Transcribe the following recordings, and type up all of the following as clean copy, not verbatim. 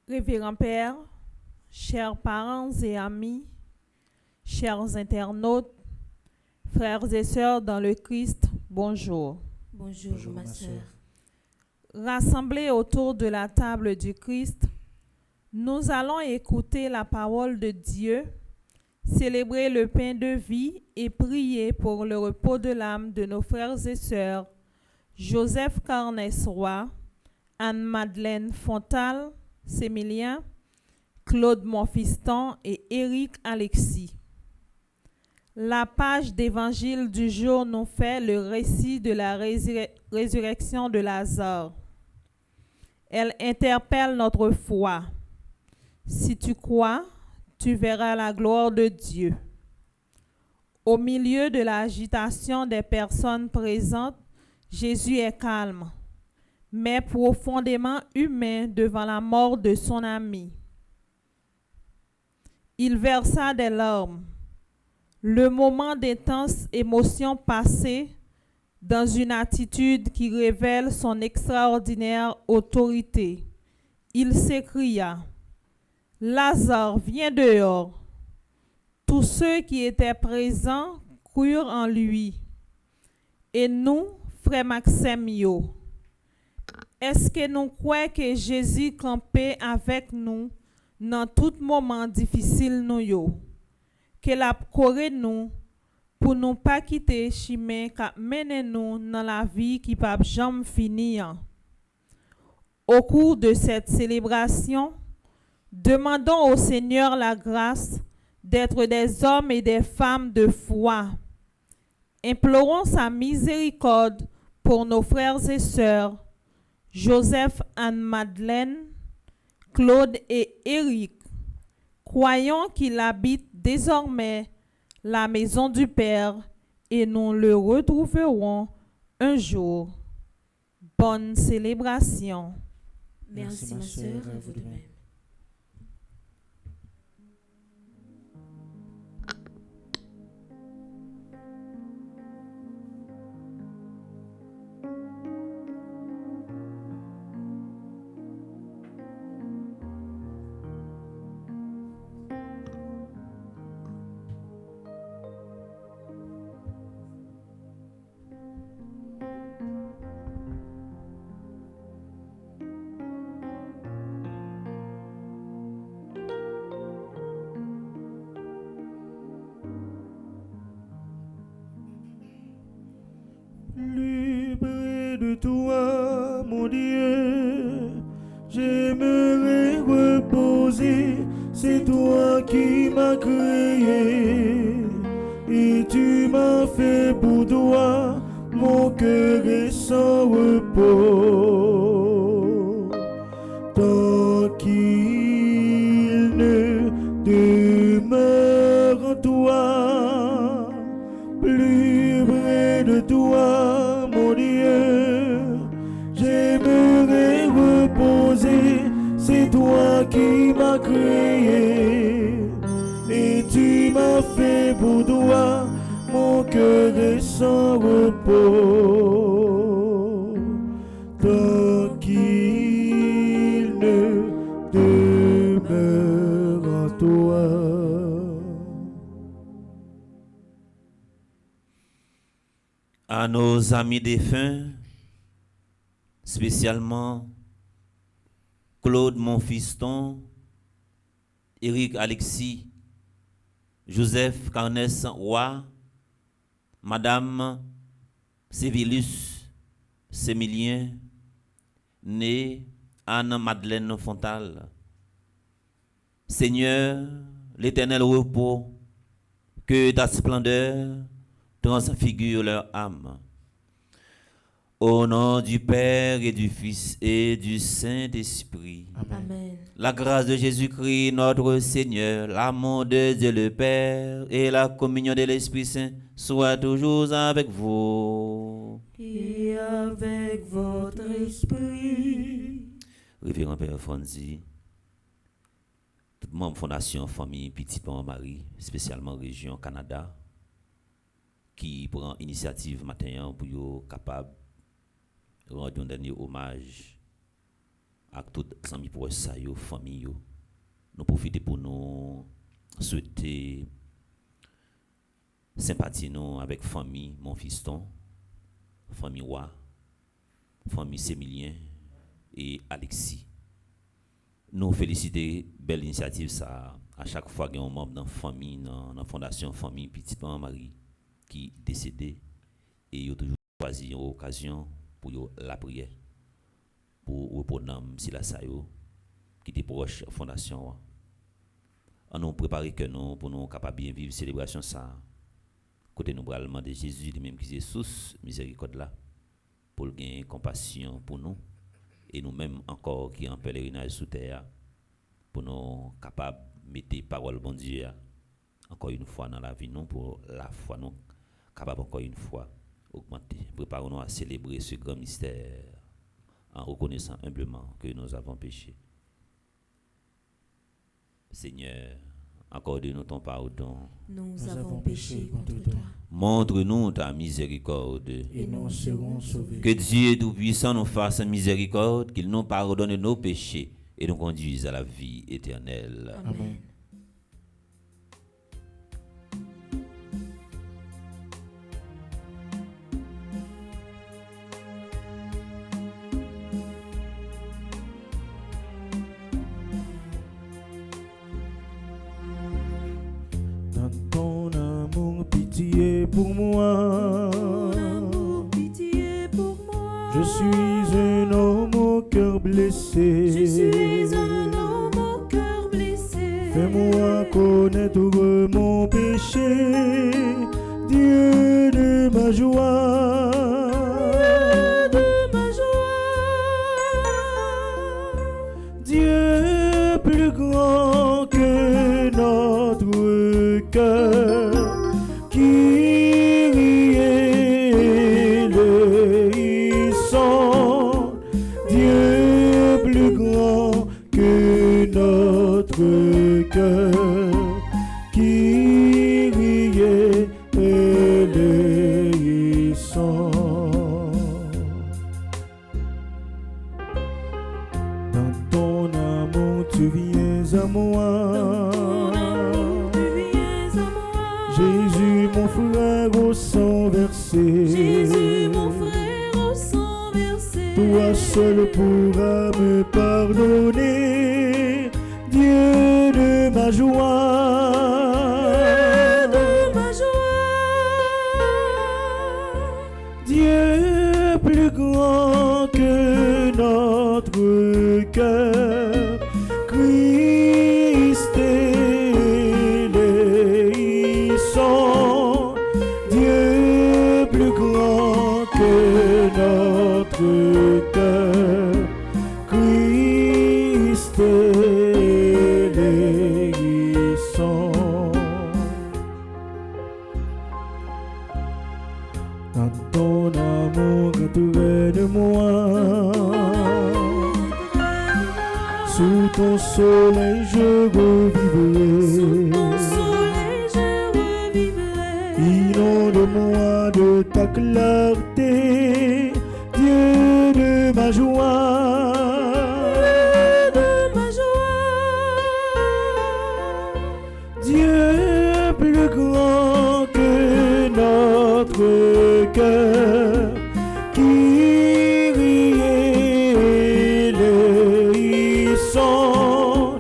Révérend Père, chers parents et amis, chers internautes, frères et sœurs dans le Christ, bonjour. Bonjour, ma sœur. Rassemblés autour de la table du Christ, nous allons écouter la parole de Dieu, célébrer le pain de vie et prier pour le repos de l'âme de nos frères et sœurs Joseph Carnesroy, Anne-Madeleine Fontal, Sémilien, Claude Monfiston et Éric Alexis. La page d'évangile du jour nous fait le récit de la résurrection de Lazare. Elle interpelle notre foi. Si tu crois, tu verras la gloire de Dieu. Au milieu de l'agitation des personnes présentes, Jésus est calme, mais profondément humain devant la mort de son ami. Il versa des larmes. Le moment d'intense émotion passé dans une attitude qui révèle son extraordinaire autorité. Il s'écria: Lazare, viens dehors. Tous ceux qui étaient présents crurent en lui. Et nous, frère Maxime yo, est-ce que nous croyons que Jésus campait avec nous dans tout moment difficile nous yo? Que la coré nous pour nous pas quitter chemin qui mène nous dans la vie qui pas jamais finir. Au cours de cette célébration, demandons au Seigneur la grâce d'être des hommes et des femmes de foi. Implorons sa miséricorde pour nos frères et sœurs Joseph, Anne-Madeleine, Claude et Éric. Croyons qu'il habite désormais la maison du Père et nous le retrouverons un jour. Bonne célébration. Merci, ma sœur, à vous de même. Plus près de toi, mon Dieu, j'aimerais reposer. C'est toi qui m'as créé et tu m'as fait pour toi. Mon cœur est sans repos tant qu'il ne demeure en toi. Plus près de toi, mon Dieu, j'aimerais reposer. C'est toi qui m'as créé et tu m'as fait pour toi. Mon cœur est sans repos tant qu'il ne demeure en toi. À nos amis défunts, spécialement Claude Monfiston, Éric Alexis, Joseph Carnesroy, Madame Sévillus Sémilien, née Anne-Madeleine Fontal. Seigneur, l'éternel repos, que ta splendeur transfigure leur âme. Au nom du Père et du Fils et du Saint-Esprit. Amen. La grâce de Jésus-Christ, notre Seigneur, l'amour de Dieu le Père et la communion de l'Esprit Saint soient toujours avec vous. Et avec votre esprit. Révérend Père Fonzi, toute membre fondation, famille, petit parent Marie, spécialement région Canada, qui prend initiative matin pour être capable de rendre un dernier hommage avec tous les amis proches, ça, yo, famille, yo. Nous profitons pour nous souhaiter sympathie nous avec famille, mon fiston, famille Wa, famille Sémilien et Alexis. Nous féliciter belle initiative ça à chaque fois qu'il y a un membre dans la famille, dans la fondation famille petite maman Marie qui est décédé et il a toujours choisi une occasion pour la prière pour reprendre si la sayo qui était proche de la fondation. On nous préparer que nous pour nous capables bien vivre célébration ça. Côté nous bras de Jésus lui-même qui est source miséricorde là pour gagner compassion pour nous et nous-mêmes encore qui en pèlerinage sous terre pour nous capables mettre parole bon Dieu encore une fois dans la vie nous pour la foi nous capable encore une fois augmenter. Préparons-nous à célébrer ce grand mystère en reconnaissant humblement que nous avons péché. Seigneur, accorde-nous ton pardon. Nous avons péché contre toi. Montre-nous ta miséricorde. Et nous serons sauvés. Que Dieu Tout-Puissant nous fasse miséricorde, qu'il nous pardonne nos péchés et nous conduise à la vie éternelle. Amen. Dans ton amour, pitié pour moi. Pitié pour moi. Je suis un homme au cœur blessé. Je suis un homme au cœur blessé. Fais-moi connaître mon péché, Dieu de ma joie. De ma joie. Dieu plus grand que notre cœur, qui riait le sang. Dieu plus grand que notre cœur, qui riait le sang. Dans ton amour tu viens à moi. Jésus mon frère au sang versé. Jésus mon frère au sang versé. Toi seul pourras me pardonner, Dieu de ma joie. De ma joie. Dieu plus grand que notre cœur, Christ éléissant. Dieu plus grand que notre cœur, Christ éléissant. Dans ton amour, entouré de moi, sous ton soleil je revivrai. Sous ton soleil je revivrai. Inonde-moi de ta clarté, Dieu de ma joie. De ma joie. Dieu plus grand que notre cœur, qui riait le sang.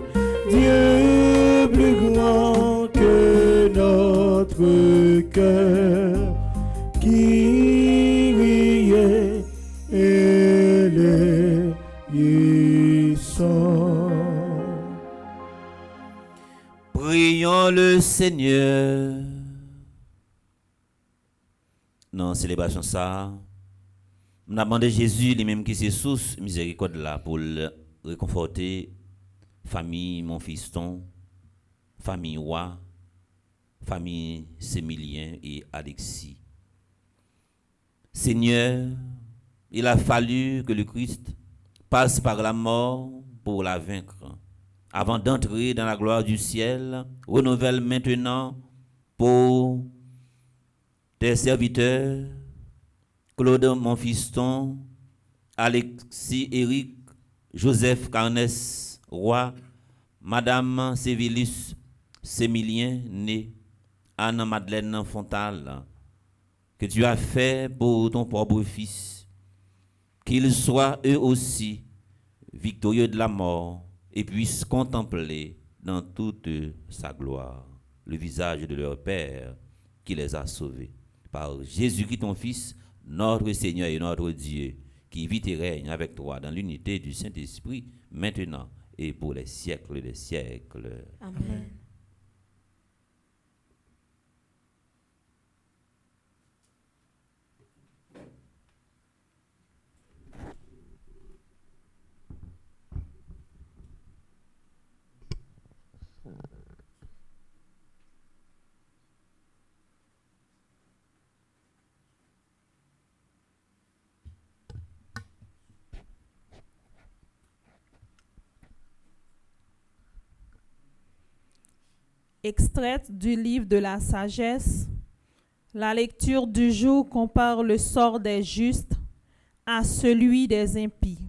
Dieu plus grand que notre cœur, qui riait le sang. Prions le Seigneur. Dans la célébration ça, nous avons demandé Jésus lui-même qui c'est source miséricorde là pour le réconforter famille mon fiston, famille Wa, famille Sémilien et Alexis. Seigneur, il a fallu que le Christ passe par la mort pour la vaincre, avant d'entrer dans la gloire du ciel. Renouvelle maintenant pour tes serviteurs, Claude Monfiston, Alexis, Eric, Joseph Carnes Roy, Madame Sévillus Sémilien, né Anne-Madeleine Fontal, que tu as fait pour ton propre fils, qu'ils soient eux aussi victorieux de la mort et puissent contempler dans toute sa gloire le visage de leur Père qui les a sauvés. Par Jésus-Christ ton Fils, notre Seigneur et notre Dieu, qui vit et règne avec toi dans l'unité du Saint-Esprit, maintenant et pour les siècles des siècles. Amen. Extraite du livre de la sagesse, la lecture du jour compare le sort des justes à celui des impies.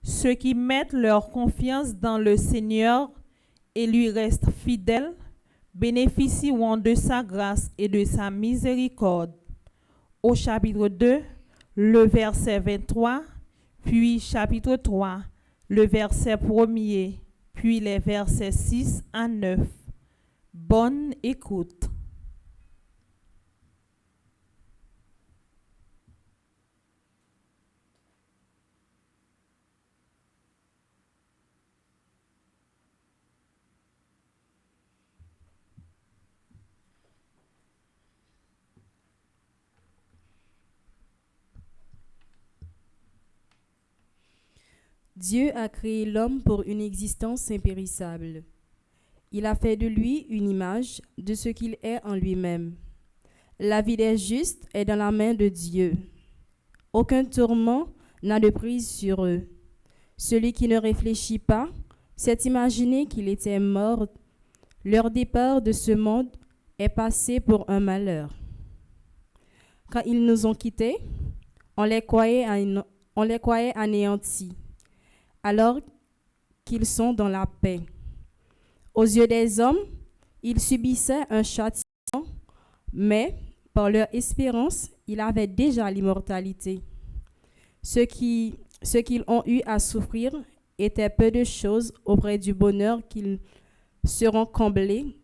Ceux qui mettent leur confiance dans le Seigneur et lui restent fidèles bénéficieront de sa grâce et de sa miséricorde. Au chapitre 2, le verset 23, puis chapitre 3, le verset 1er, puis les versets 6 à 9. Bonne écoute. Dieu a créé l'homme pour une existence impérissable. Il a fait de lui une image de ce qu'il est en lui-même. La vie des justes est dans la main de Dieu. Aucun tourment n'a de prise sur eux. Celui qui ne réfléchit pas s'est imaginé qu'il était mort. Leur départ de ce monde est passé pour un malheur. Quand ils nous ont quittés, on les croyait anéantis, alors qu'ils sont dans la paix. Aux yeux des hommes, ils subissaient un châtiment, mais par leur espérance, ils avaient déjà l'immortalité. Ce qu'ils ont eu à souffrir était peu de choses auprès du bonheur qu'ils seront comblés,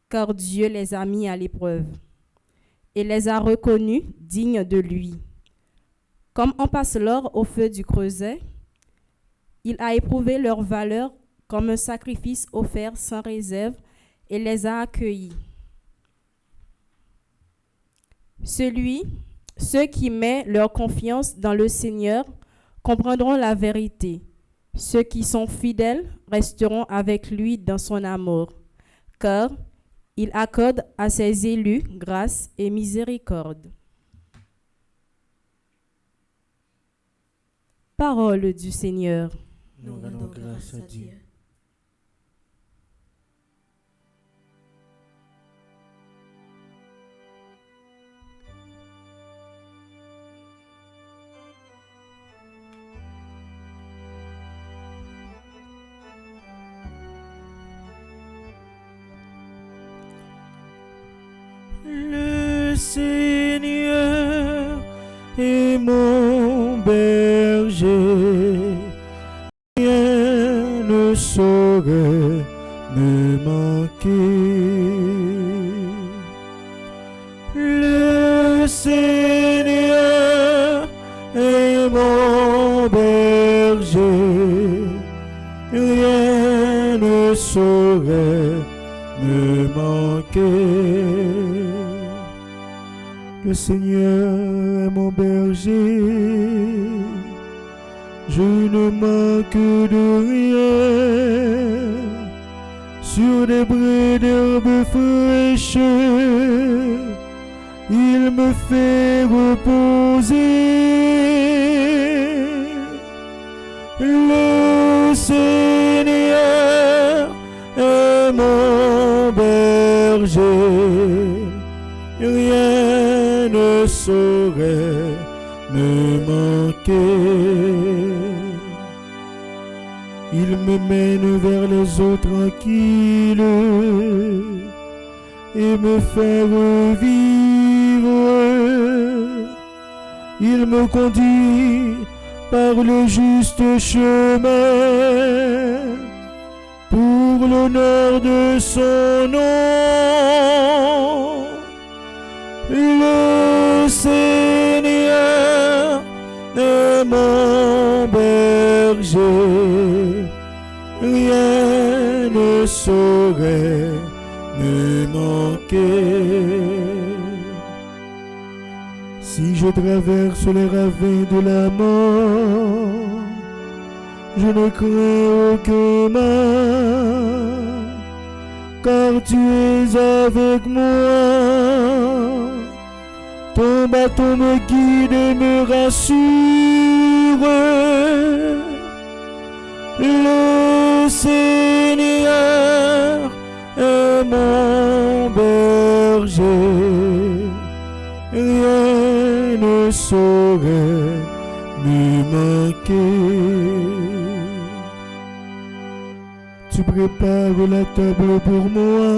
car Dieu les a mis à l'épreuve et les a reconnus dignes de lui. Comme on passe l'or au feu du creuset, il a éprouvé leur valeur comme un sacrifice offert sans réserve et les a accueillis. Ceux qui mettent leur confiance dans le Seigneur comprendront la vérité. Ceux qui sont fidèles resteront avec lui dans son amour, car il accorde à ses élus grâce et miséricorde. Parole du Seigneur. Nous rendons grâce à Dieu. Le Seigneur est mon berger, rien ne saurait me manquer. Le Seigneur est mon berger, rien ne saurait me manquer. Le Seigneur est mon berger, je ne manque de rien. Sur des braies d'herbes fraîches, il me fait reposer. Le Seigneur est mon berger, rien ne saurait me manquer. Il me mène vers les eaux tranquilles et me fait revivre. Il me conduit par le juste chemin pour l'honneur de son nom. Le Seigneur est mon berger, rien ne saurait me manquer. Si je traverse les ravins de la mort, je ne crains aucun mal, car tu es avec moi. Ton bâton me guide et me rassure. Le Seigneur est mon berger, rien ne saurait me manquer. Tu prépares la table pour moi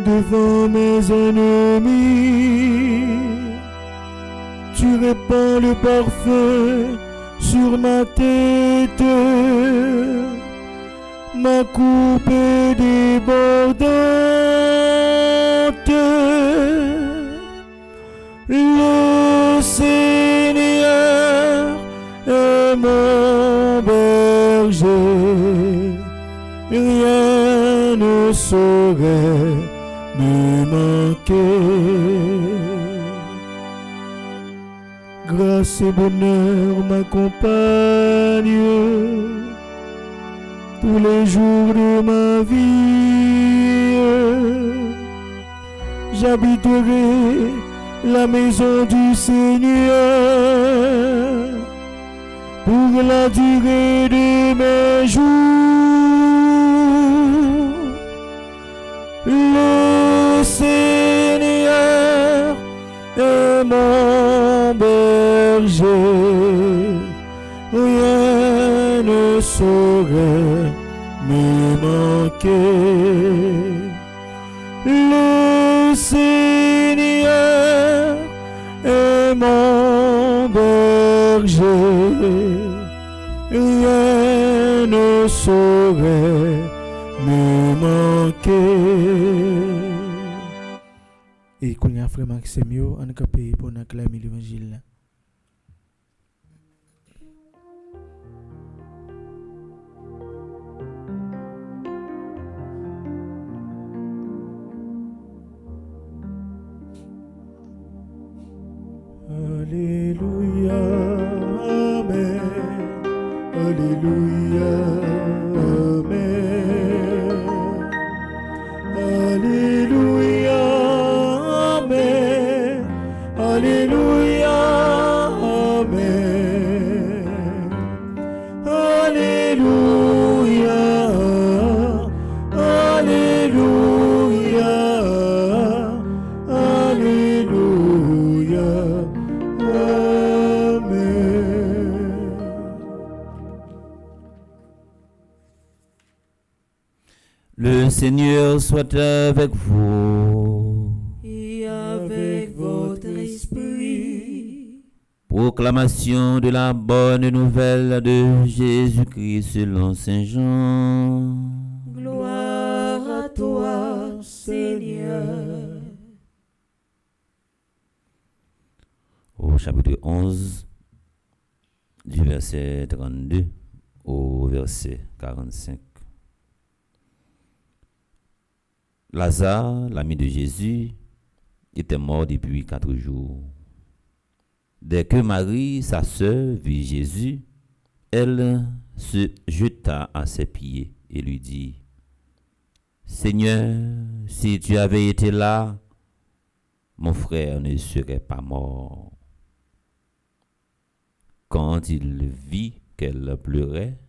devant mes ennemis. Tu répands le parfum sur ma tête. Ma coupe est débordante. Le Seigneur est mon berger, rien ne saurait me manquer. Grâce et bonheur m'accompagnent tous les jours de ma vie. J'habiterai la maison du Seigneur pour la durée de mes jours. Le Seigneur est mon berger, rien ne saurait me manquer. Le Seigneur est mon berger, rien ne saurait me manquer. Et qu'on y a frère Maximio, on a capé pour acclamer l'évangile. Alléluia, Amen. Alléluia, Amen. Alléluia, Amen. Alléluia, Amen. Alléluia, Alléluia, Alléluia, Amen. Le Seigneur soit avec vous. Et avec votre esprit. Proclamation de la bonne nouvelle de Jésus-Christ selon Saint Jean. Gloire à toi, Seigneur. Au chapitre 11, du verset 32 au verset 45. Lazare, l'ami de Jésus, était mort depuis 4 jours. Dès que Marie, sa sœur, vit Jésus, elle se jeta à ses pieds et lui dit: Seigneur, si tu avais été là, mon frère ne serait pas mort. Quand il vit qu'elle pleurait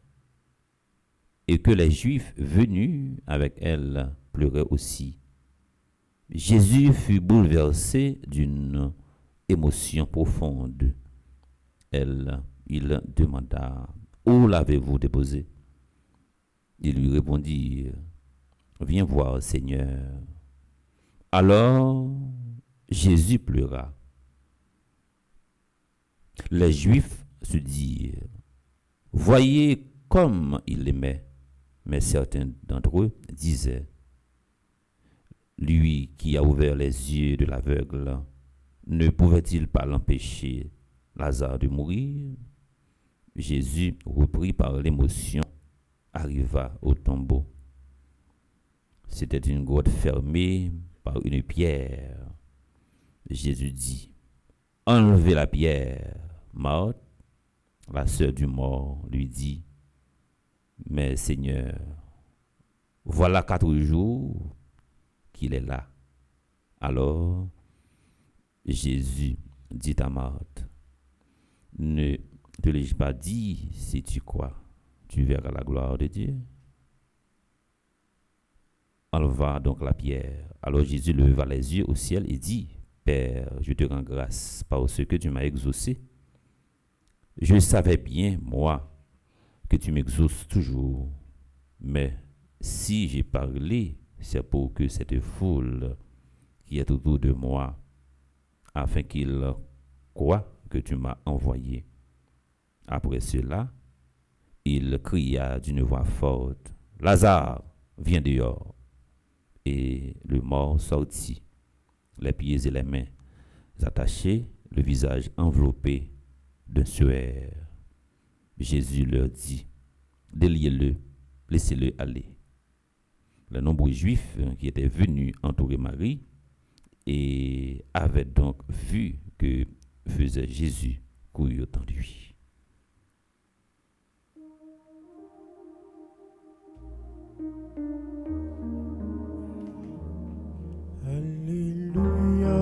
et que les Juifs venus avec elle pleuraient aussi, Jésus fut bouleversé d'une émotion profonde. Il demanda: Où l'avez-vous déposé? Il lui répondit, viens voir, Seigneur. Alors Jésus pleura. Les Juifs se dirent, voyez comme il l'aimait. Mais certains d'entre eux disaient, lui qui a ouvert les yeux de l'aveugle, ne pouvait-il pas l'empêcher, Lazare, de mourir? Jésus, repris par l'émotion, arriva au tombeau. C'était une grotte fermée par une pierre. Jésus dit, enlevez la pierre. Marthe, la sœur du mort, lui dit, mais Seigneur, voilà 4 jours qu'il est là. Alors Jésus dit à Marthe, ne te l'ai-je pas dit, si tu crois, tu verras la gloire de Dieu? Enleva donc la pierre. Alors Jésus leva les yeux au ciel et dit, Père, je te rends grâce parce que tu m'as exaucé. Je savais bien, moi, que tu m'exauces toujours. Mais si j'ai parlé, c'est pour que cette foule qui est autour de moi, afin qu'ils croient que tu m'as envoyé. Après cela, il cria d'une voix forte, Lazare, viens dehors. Et le mort sortit, les pieds et les mains attachés, le visage enveloppé d'un suaire. Jésus leur dit, déliez-le, laissez-le aller. Les nombreux juifs qui étaient venus entourer Marie et avaient donc vu que faisait Jésus coururent en lui. Alléluia,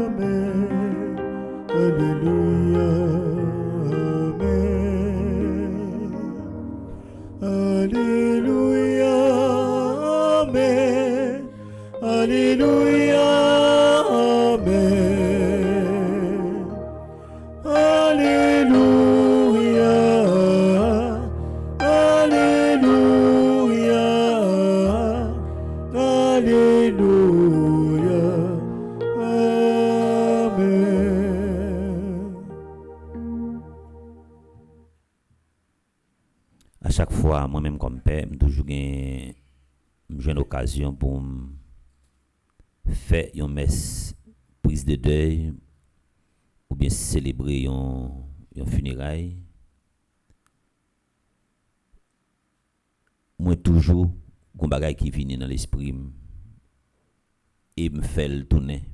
Amen. Alléluia, Amen. Alléluia, Amen. Alléluia, Amen. Alléluia, Alléluia, Alléluia, Amen. À chaque fois, moi-même comme père, j'ai toujours j'ai une occasion pour faire une messe prise de deuil ou bien célébrer une funéraille. Moi toujours un bagage qui vient dans l'esprit et me fait le tourner.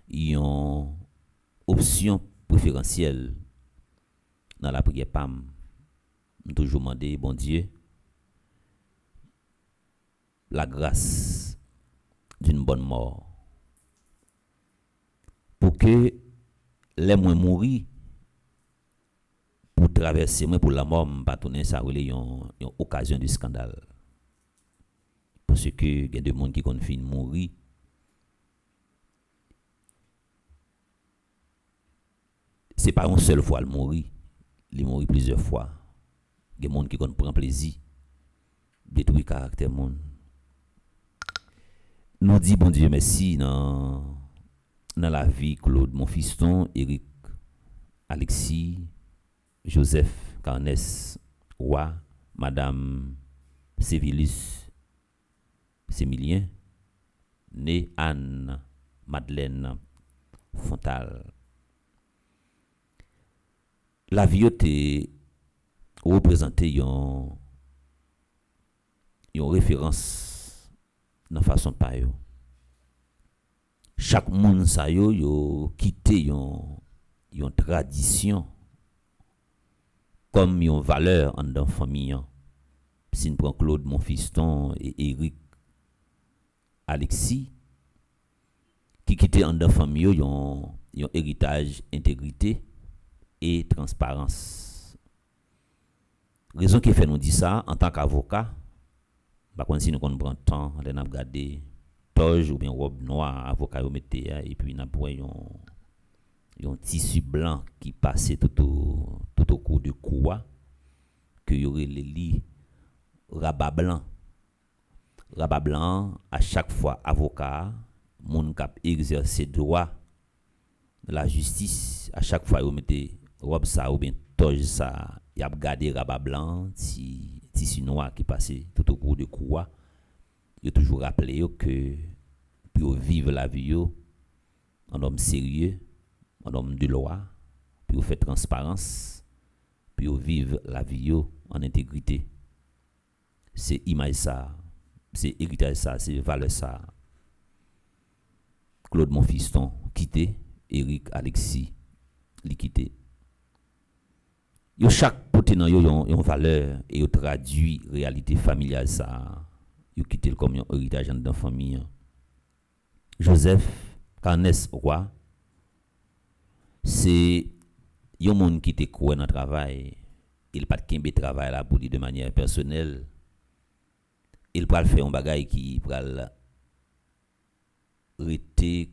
Une option préférentielle dans la prière PAM. Je toujours demander, bon Dieu, la grâce d'une bonne mort. Pour que les moins mourir, pour traverser, moi pour la mort, je ne pas tourner ça, une occasion de scandale. Parce que il y a des gens qui ont fini mourir. Ce n'est pas une seule fois le mourir, il mourit plusieurs fois. Il y a des gens qui prennent plaisir détruire le caractère monde. Nous disons bon Dieu merci dans la vie Claude, mon fiston, Eric, Alexis, Joseph, Carnès, Roy, Madame Sévilus, Sémilien, né Anne, Madeleine, Fontal. La vie était représentée une référence dans la façon de parler. Chaque monde sa yo quitté une tradition comme une valeur en dans famille. Si nous prenons Claude, mon fiston, et Eric, Alexis, qui quitté en dans famille un héritage, intégrité et transparence. Raison qui fait nous dire ça en tant qu'avocat, par contre si nous prenons temps de nous regarder toge ou bien robe noire avocat yo mette et puis n'a un tissu blanc qui passait tout tout au cours de quoi que y aurait les lits rabat blanc. Rabat blanc, à chaque fois avocat, moun kap exercer droit de la justice, à chaque fois vous mettez robe ça ou bien toge ça, y a gardé rabat blanc, tissu noir qui passait tout au cours de quoi. Il toujours rappelé que pour vivre la vie en homme sérieux, en homme de loi, pour faire transparence, pour vivre la vie en intégrité. C'est image ça, c'est héritage ça, c'est valeur ça. Claude Monfiston quitté, Eric Alexis li quitté. Yo chaque pote nan yo yon valeur et yo traduit réalité familiale ça. Yo quitté comme un héritage dans famille. Joseph Carnes Roy, c'est yon monde qui te croit dans travail, il pas de travail là pour lui de manière personnelle. Il pral faire un bagay qui pral rete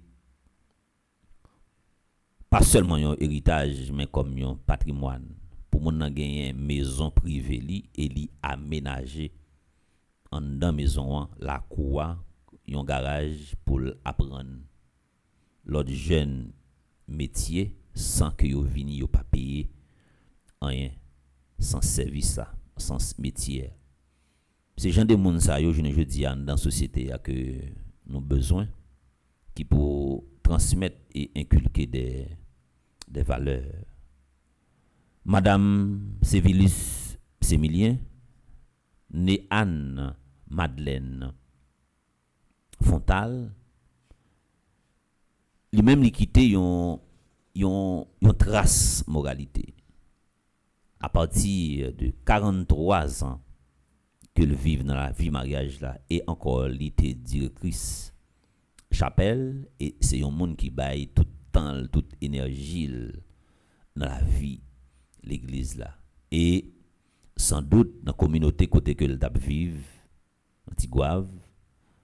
pas seulement un héritage mais comme un patrimoine pour moun nan gagner maison privée li et li aménager en dans maison la cour un garage pour apprendre l'autre jeune métier sans que yo vini yo pas payer rien sans service ça sans métier. C'est gens de monde ça yo je dis dans société a que nous besoin qui pour transmettre et inculquer des valeurs. Madame Sévilus Sémilien, née Anne Madeleine Fontal, lui-même li quitté yon trace moralité. À partir de 43 ans que le vivre dans la vie mariage là et encore l'été directrice chapelle et c'est un monde qui baille tout temps toute énergie dans la vie l'église là et sans doute dans la communauté côté que le tap vive Antigouave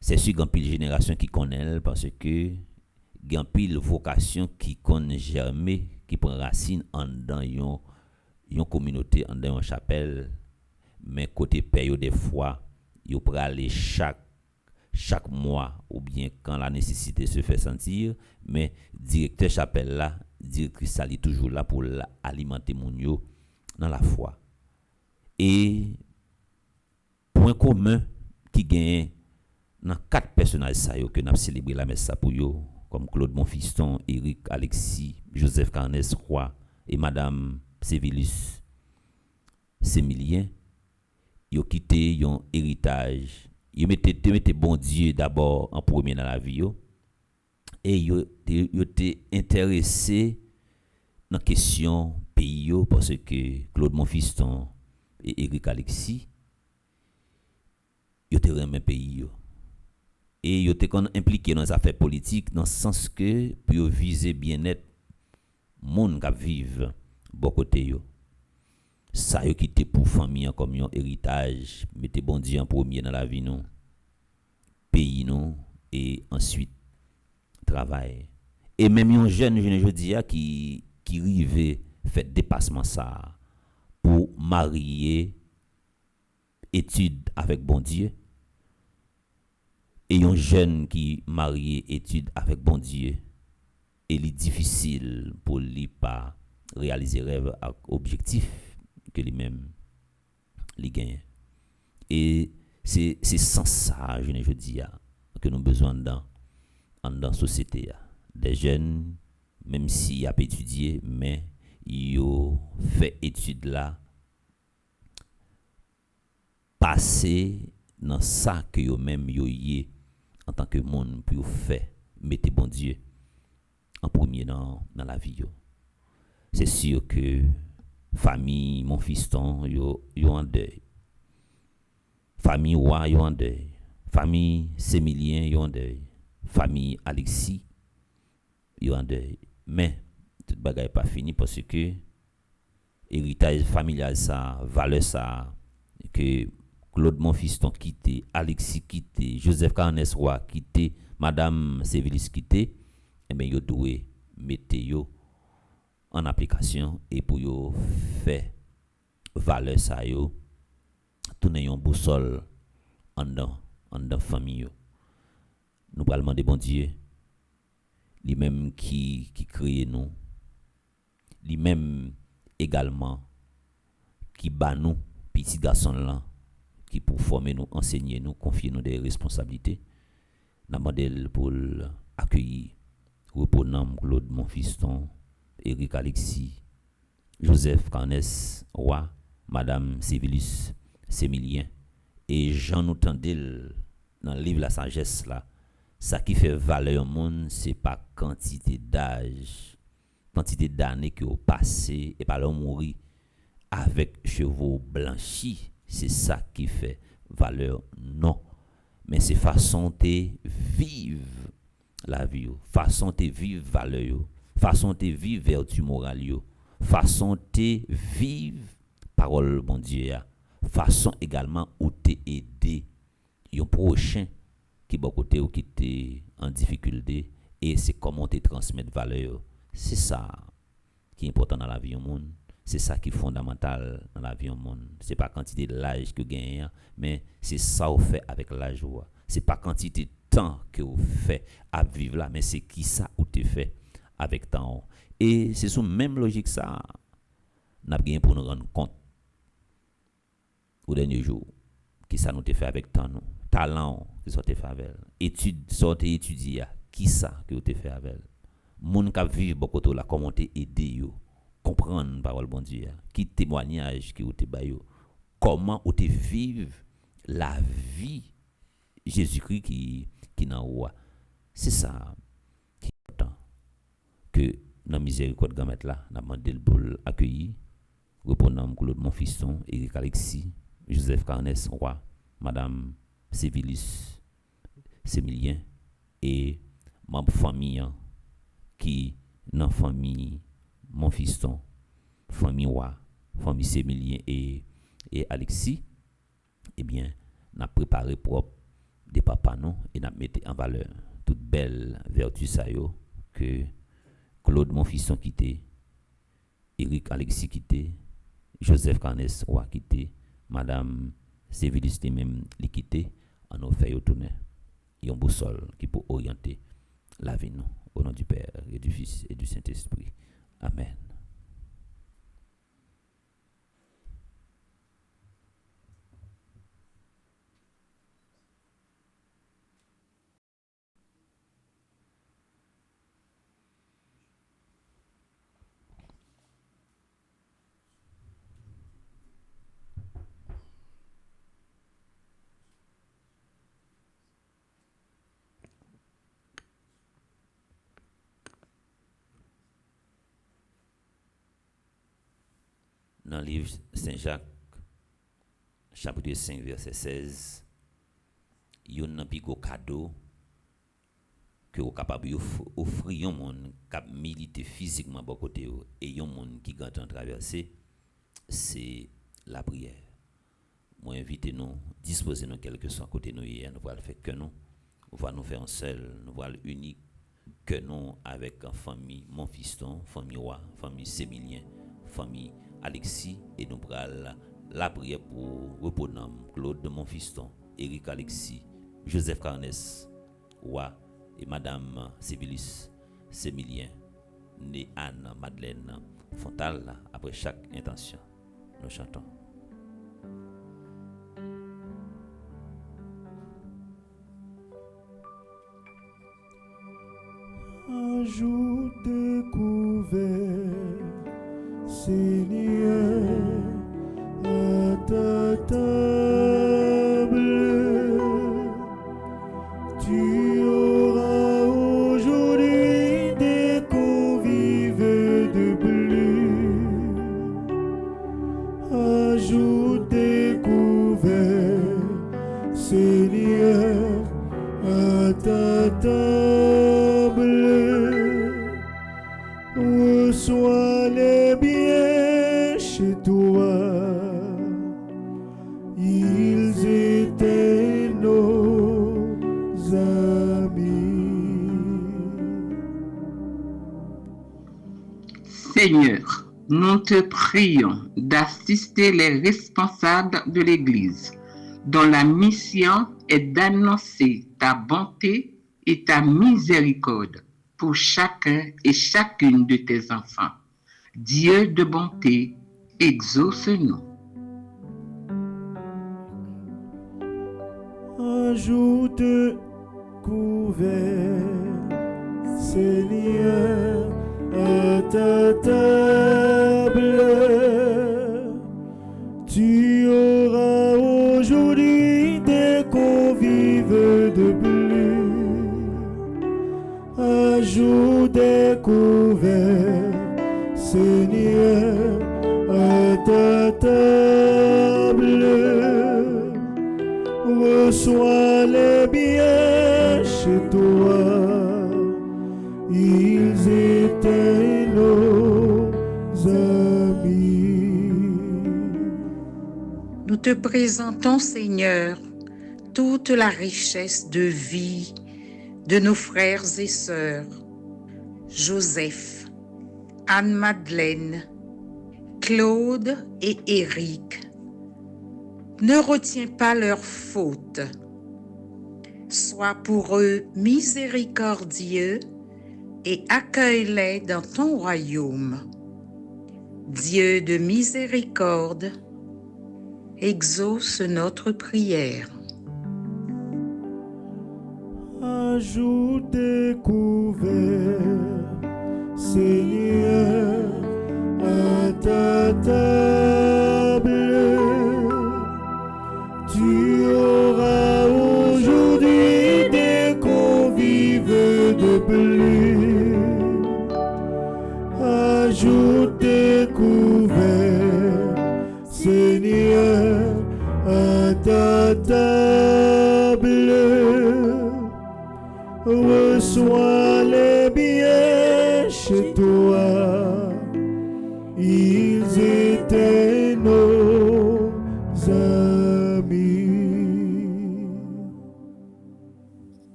c'est sûr qu'il pile génération qui connaît parce que il pile vocation qui connaît germer qui prend racine en dans yon communauté en dans une chapelle mais côté période des fois yo aller chaque mois ou bien quand la nécessité se fait sentir mais directeur chapelle là directrice ça est toujours là pour alimenter moun yo dans la foi et point commun qui gagne dans quatre personnages ça yo que n'a célébrer la messe ça pour yo comme Claude Monfiston, Eric Alexis, Joseph Carnes Roy et madame Sévilus Sémilien yo quitté yon héritage. Yo mettez bon Dieu d'abord en premier dans la vie yo et yo te intéressé dans question pays yo parce que Claude Monfiston et Eric Alexis yo te remen pays yo et yo te impliqué dans les affaires politiques dans le sens que pour viser bien-être monde qui vivre bon côté yo. Ça yo quitté pour famille comme un héritage, mettez bon Dieu en premier dans la vie non, pays non et ensuite travail. Et même un jeune je dis qui rive fait dépassement ça pour marier étude avec bon Dieu. Et un jeune qui marié étude avec bon Dieu, il est difficile pour lui pas réaliser rêve avec objectif que lui-même les gagne. Et c'est sans ça je dis que nous besoin dans société des jeunes même s'il y a pas étudié mais yo fait étude là passer dans ça que yo même yo y en tant que monde pour faire mettez bon Dieu en premier dans la vie yo. C'est sûr que famille Monfiston yo en deuil, famille Roy yo en deuil, famille Sémilien yo en deuil, famille Alexis yo en deuil, mais toute bagaille pas fini parce que héritage familial ça valeur ça que Claude Monfiston quitté, Alexis quitté, Joseph Carnes Roy quitté, madame Sévilus quitté, et bien yo doué mettre yo en application et pour yo faire valeur ça yo tourner un boussole en dans famille yo. Nous pral demander bon Dieu lui-même qui crée nous, lui-même également qui bat nous petit garçon là qui pour former nous, enseigner nous, confier nous des responsabilités. N'a demandé pour accueillir reponam Claude Monfiston, Éric Alexis, Joseph Carnes Roy, Madame Sévilus Sémilien et Jean nous tendel dans le livre La Sagesse là. Ça qui fait valeur au monde, c'est pas quantité d'âge, quantité d'années que vous passez et pas leur mourir avec chevaux blanchis. C'est ça qui fait valeur, non. Mais c'est façon de vivre la vie, façon de vivre valeur, façon de vivre vertu morale, façon de vivre parole bon Dieu, façon également où te aider un prochain qui bon côté ou qui était en difficulté et c'est comment te transmettre valeur. C'est ça qui est important dans la vie au monde. C'est ça qui est fondamental dans la vie au monde. C'est pas quantité de l'âge que vous gagnez, mais c'est ça vous fait avec l'âge. C'est pas quantité de temps que vous faites à vivre là, mais c'est qui ça vous te fait avec temps. Et c'est sous même logique ça, n'a gagné pour nous rendre compte au dernier jour qui ça nous te fait avec temps nous. Talent qui soit fait avec étude sortez étudier qui ça que vous te fait avec moun qui vivre beaucoup là comment te aider yo comprendre parole bon Dieu qui témoignage qui vous te ba yo comment vous te vivre la vie Jésus-Christ qui nan roi. C'est ça qui est important que dans miséricorde gamet là n'a demandé le bol accueillir répondant Claude Monfiston, Éric Alexis, Joseph Carnes Roy, Madame Sévilus Sémilien et ma famille qui dans famille Monfiston, famille Roy, famille Sémilien et Alexis, eh bien n'a préparé propre des papas non et n'a mis en valeur toute belle vertu ça yo que Claude Monfiston quitté, Éric Alexis quitté, Joseph Carnes Roy quitté, Madame Sévilus même quitté en nous fait tourner et un boussole qui peut orienter la vie nous au nom du Père et du Fils et du Saint-Esprit. Amen. Dans le livre Saint-Jacques, chapitre 5, verset 16, il y a un plus gros cadeau que vous êtes capable d'offrir à un monde qui milite physiquement de côté et un monde qui est en traverser, c'est la prière. Moi, invitez nous, disposez nous quelque soit à côté de nous hier, nous allons faire que nous allons nous faire un seul, nous allons unique que nous avec la famille Monfiston, famille Roy, famille Sémilien, famille Alexis et nous prenons la prière pour reponam Claude de Monfiston, Éric Alexis, Joseph Carnes Roy et Madame Sévilus Sémilien, née Anne Madeleine Fontal. Après chaque intention, nous chantons. Un jour découvert, Seigneur, à ta table, tu auras aujourd'hui des convives de plus. Un jour découvert, Seigneur, à ta table, reçois les biens chez toi. Ils étaient nos amis. Seigneur, nous te prions d'assister les responsables de l'Église, dont la mission est d'annoncer ta bonté et ta miséricorde pour chacun et chacune de tes enfants. Dieu de bonté, exauce-nous. Ajoute couvert, Seigneur, à ta table. Tu auras aujourd'hui des convives de plus. Ajoute des couverts, Seigneur, à ta table. Reçois les biens chez toi, ils étaient nos amis. Nous te présentons, Seigneur, toute la richesse de vie de nos frères et sœurs, Joseph, Anne-Madeleine, Claude et Éric. Ne retiens pas leurs fautes. Sois pour eux miséricordieux et accueille-les dans ton royaume. Dieu de miséricorde, exauce notre prière. Ajoute des couverts, Seigneur, à ta table. Tu auras aujourd'hui des convives de plus. Ajoute des couverts, Seigneur, à ta table. Reçois les biens chez toi, ils étaient nos amis.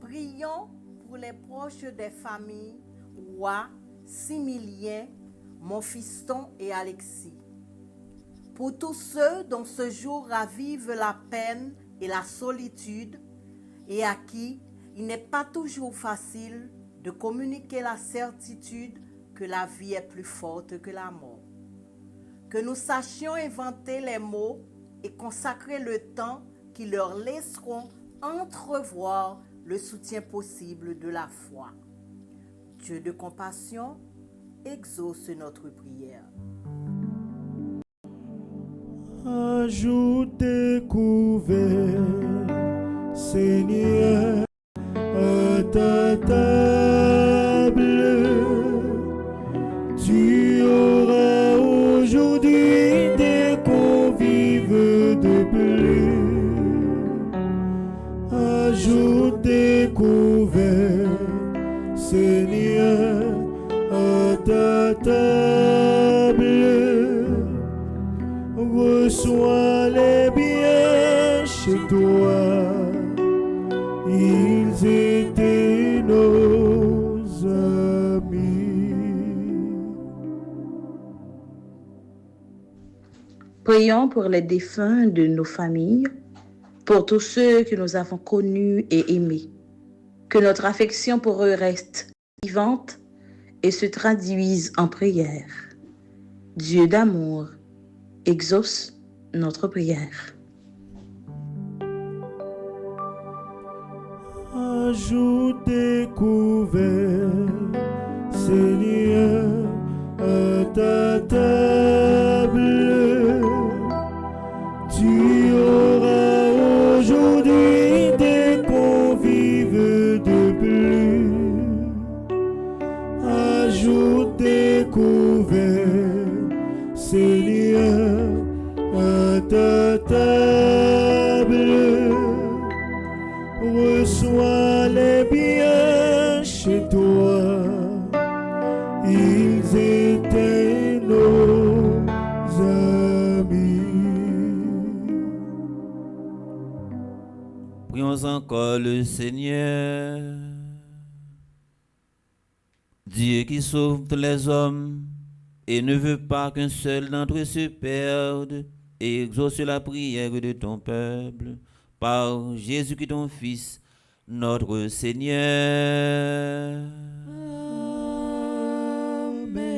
Prions pour les proches des familles Roy, Similien, Monfiston et Alexis. Pour tous ceux dont ce jour ravive la peine et la solitude et à qui il n'est pas toujours facile de communiquer la certitude que la vie est plus forte que la mort. Que nous sachions inventer les mots et consacrer le temps qui leur laisseront entrevoir le soutien possible de la foi. Dieu de compassion, exauce notre prière. Ajoute des couverts, Seigneur, à ta table. Tu auras aujourd'hui des convives de plus. Ajoute des couverts, Seigneur, à ta table. Reçois les biens chez toi, ils étaient nos amis. Prions pour les défunts de nos familles, pour tous ceux que nous avons connus et aimés. Que notre affection pour eux reste vivante et se traduise en prière. Dieu d'amour, exauce notre prière. Ajoute des couverts, Seigneur, à ta table. Tu auras aujourd'hui des convives de plus. Ajoute des couverts, Seigneur, à ta table. Reçois les biens chez toi, ils étaient nos amis. Prions encore le Seigneur. Dieu qui sauve tous les hommes et ne veux pas qu'un seul d'entre eux se perde, et exauce la prière de ton peuple, par Jésus-Christ ton Fils, notre Seigneur. Amen.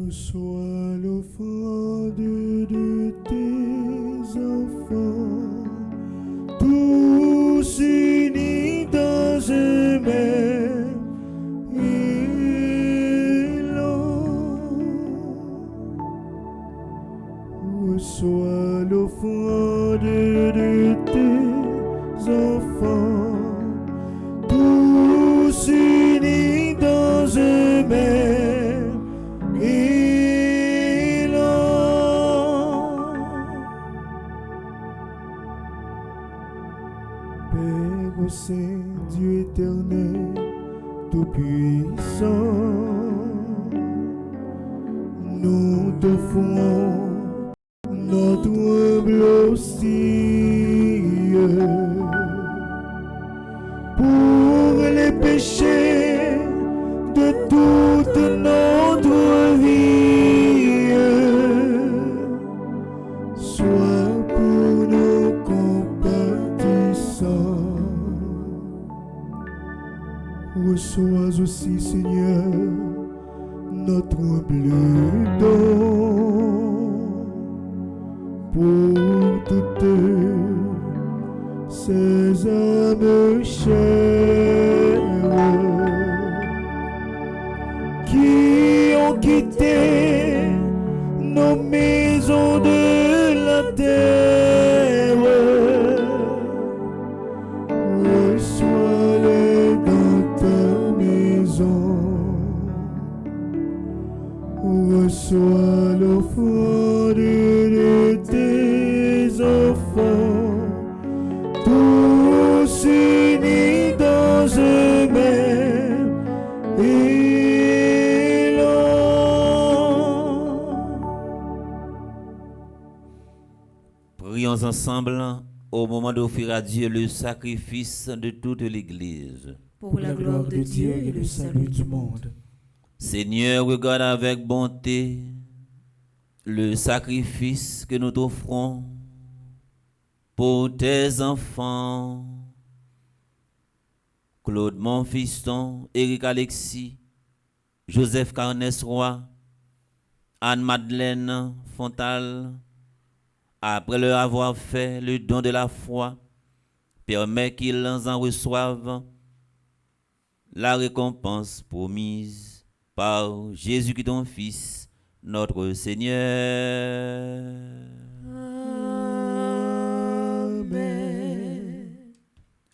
Reçois l'offrande de tes enfants, tous unis dans un même élan. Reçois l'offrande de tes enfants, tous unis dans un même Père Saint, Dieu éternel, tout-puissant, nous t'offrons notre humble hostie pour les péchés de toute notre vie, soit pour nos compatissants. Reçois aussi, Seigneur, notre humble don pour toutes ces âmes chères qui ont quitté nos maisons de la terre. Reçois-les dans ta maison. Reçois l'offrande de tes enfants, tous unis dans un même élan. Prions ensemble au moment d'offrir à Dieu le sacrifice de toute l'Église. Pour la gloire de Dieu et le salut du monde. Seigneur, regarde avec bonté le sacrifice que nous t'offrons pour tes enfants, Claude Monfiston, Éric Alexis, Joseph Carnès Roy, Anne-Madeleine Fontal. Après leur avoir fait le don de la foi, permet qu'ils en reçoivent la récompense promise par Jésus-Christ ton Fils, notre Seigneur. Amen.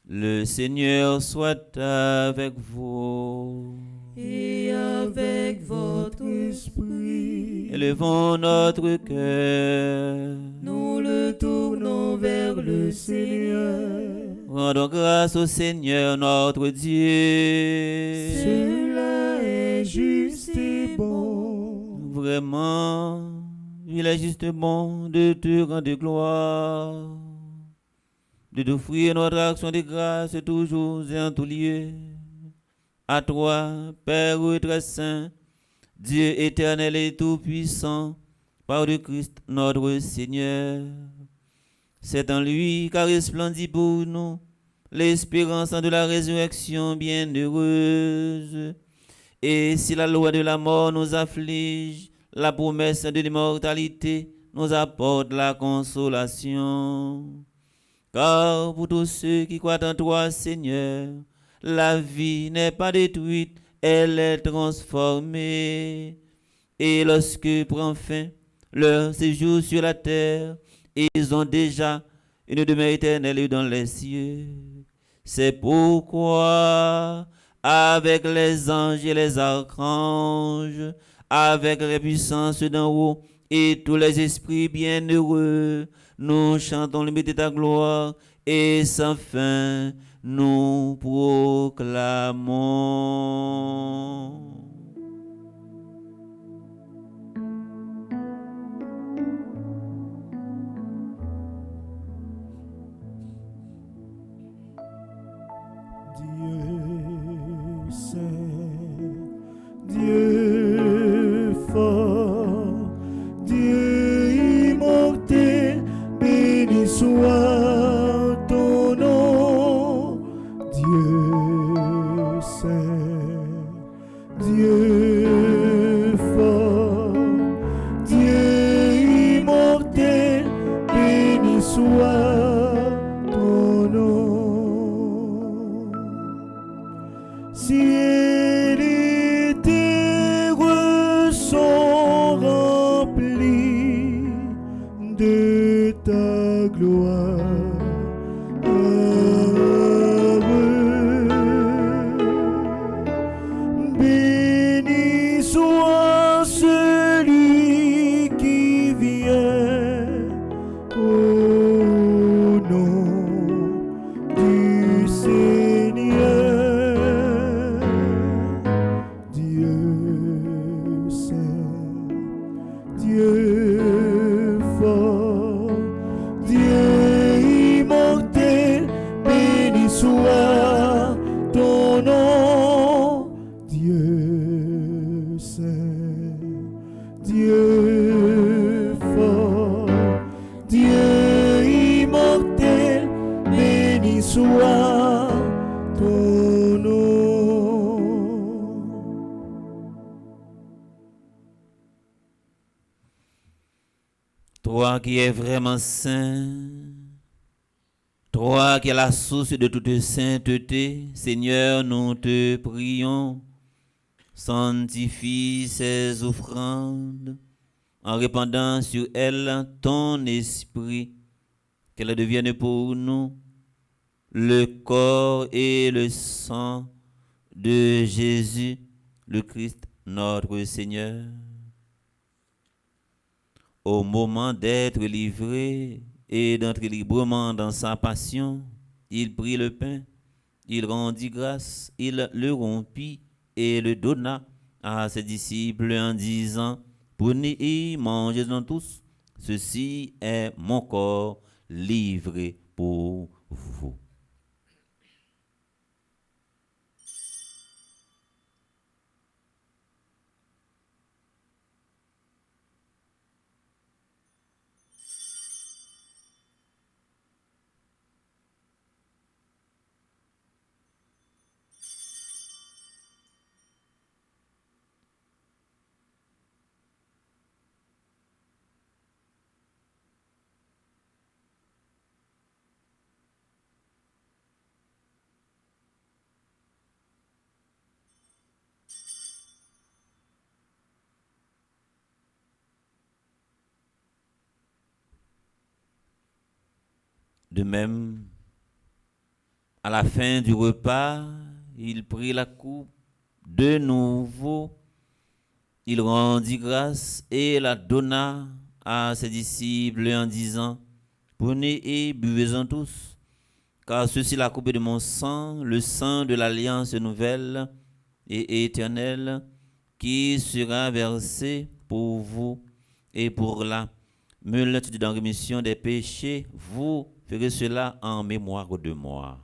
Le Seigneur soit avec vous. Et avec votre esprit, Élevons notre cœur. nous le tournons vers le Seigneur. Rendons grâce au Seigneur notre Dieu. Cela est juste et bon. Vraiment, il est juste bon de te rendre gloire, de t'offrir notre action de grâce toujours et en tout lieu. À toi, Père très saint, Dieu éternel et tout-puissant, par le Christ notre Seigneur. C'est en lui qu'a resplendit pour nous l'espérance de la résurrection bienheureuse. Et si la loi de la mort nous afflige, la promesse de l'immortalité nous apporte la consolation. Car pour tous ceux qui croient en toi, Seigneur, la vie n'est pas détruite, elle est transformée. Et lorsque prend fin leur séjour sur la terre, ils ont déjà une demeure éternelle dans les cieux. C'est pourquoi, avec les anges et les archanges, avec les puissances d'en haut et tous les esprits bienheureux, nous chantons le mérite de ta gloire et sans fin nous proclamons. Dieu saint, Dieu fort, Dieu immortel, béni soit ton nom. Dieu saint, Dieu fort, Dieu immortel, béni soit ton nom. Ciel et terre sont remplis de ta gloire. Béni soit celui qui vient au nom du Seigneur. Dieu saint, Dieu fort, Dieu immortel, béni soit ton nom. Dieu saint, Dieu fort, Dieu immortel, béni soit ton nom. Toi qui es vraiment saint, toi qui es la source de toute sainteté, Seigneur, nous te prions, sanctifie ces offrandes en répandant sur elles ton esprit, qu'elles deviennent pour nous le corps et le sang de Jésus, le Christ, notre Seigneur. Au moment d'être livré et d'entrer librement dans sa passion, il prit le pain, il rendit grâce, il le rompit et le donna à ses disciples en disant, prenez et mangez-en tous, ceci est mon corps livré pour vous. De même, à la fin du repas, il prit la coupe de nouveau, il rendit grâce et la donna à ses disciples en disant, prenez et buvez-en tous, car ceci est la coupe de mon sang, le sang de l'alliance nouvelle et éternelle, qui sera versé pour vous et pour la multitude en rémission des péchés. Vous ferez cela en mémoire de moi.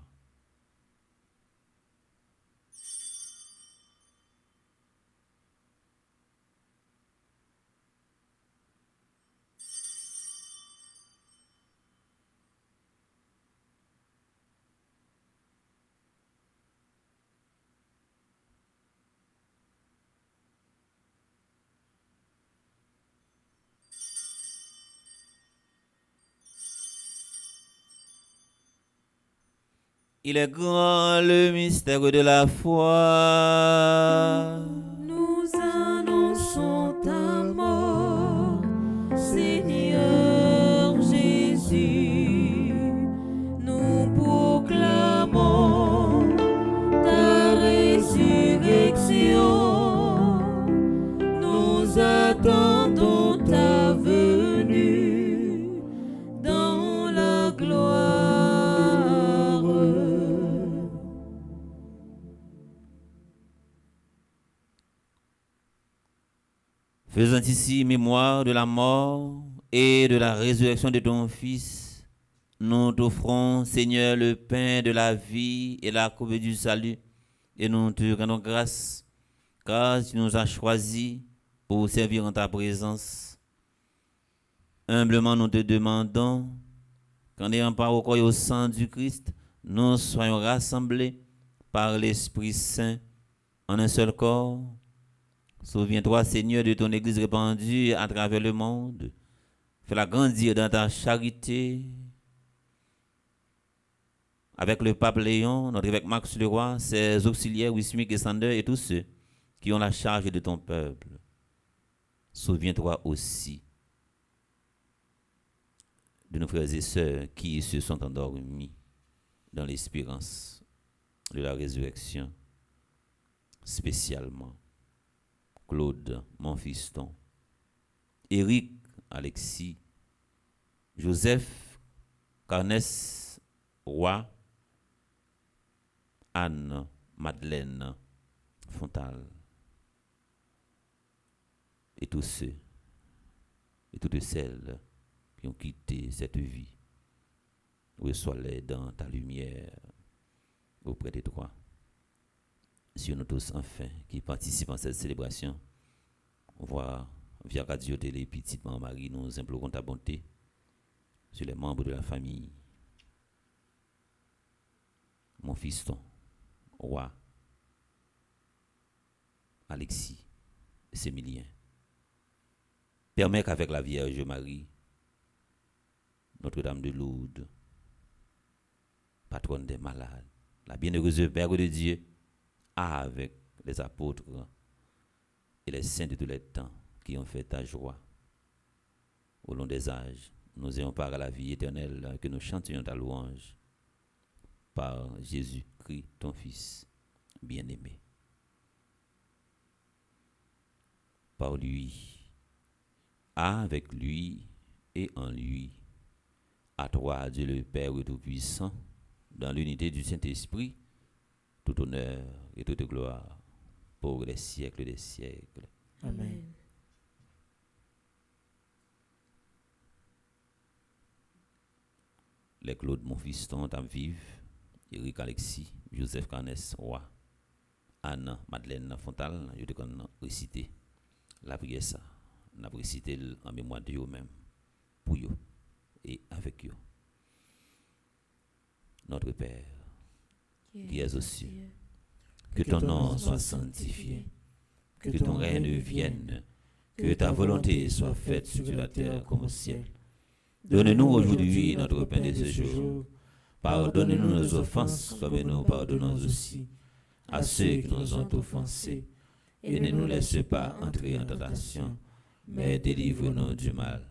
Il est grand le mystère de la foi. Nous annonçons ta mort, Seigneur Jésus. Faisant ici mémoire de la mort et de la résurrection de ton Fils, nous t'offrons, Seigneur, le pain de la vie et la coupe du salut, et nous te rendons grâce, car tu nous as choisis pour servir en ta présence. Humblement, nous te demandons qu'en ayant part au corps et au sang du Christ, nous soyons rassemblés par l'Esprit Saint en un seul corps. Souviens-toi, Seigneur, de ton Église répandue à travers le monde. Fais-la grandir dans ta charité. Avec le pape Léon, notre évêque Max Leroy, ses auxiliaires Wismik et Sander et tous ceux qui ont la charge de ton peuple. Souviens-toi aussi de nos frères et sœurs qui se sont endormis dans l'espérance de la résurrection, spécialement Claude, mon fiston, Éric, Alexis, Joseph, Carnès, Roy, Anne, Madeleine, Fontal, et tous ceux et toutes celles qui ont quitté cette vie. Reçois-les dans ta lumière auprès de toi. Sur nous tous, enfin, qui participent à cette célébration, voir via Radio Télé, petite Marie, nous implorons ta bonté sur les membres de la famille. Mon fiston, Roi, Alexis, Sémilien. Permets qu'avec la Vierge Marie, Notre-Dame de Lourdes, patronne des malades, la bienheureuse Mère de Dieu, avec les apôtres et les saints de tous les temps qui ont fait ta joie. Au long des âges, nous ayons part à la vie éternelle, que nous chantions ta louange par Jésus-Christ, ton Fils bien-aimé. Par lui, avec lui et en lui, à toi, Dieu le Père Tout-Puissant, dans l'unité du Saint-Esprit, tout honneur et toute gloire pour les siècles des siècles. Amen. Les Claude, mon fiston, t'en vive, Éric Alexis, Joseph Carnès, Roi, Anne, Madeleine Fontal, je te connais réciter la prière ça. On a récité en mémoire de eux-mêmes, pour eux et avec eux. Notre Père, qui es aux cieux, que ton nom soit sanctifié, que ton règne vienne, que ta volonté soit faite sur la terre comme au ciel. Donne-nous aujourd'hui notre pain de ce jour. Pardonne-nous nos offenses comme nous pardonnons aussi à ceux qui nous ont offensés. Et ne nous laisse pas entrer en tentation, mais délivre-nous du mal.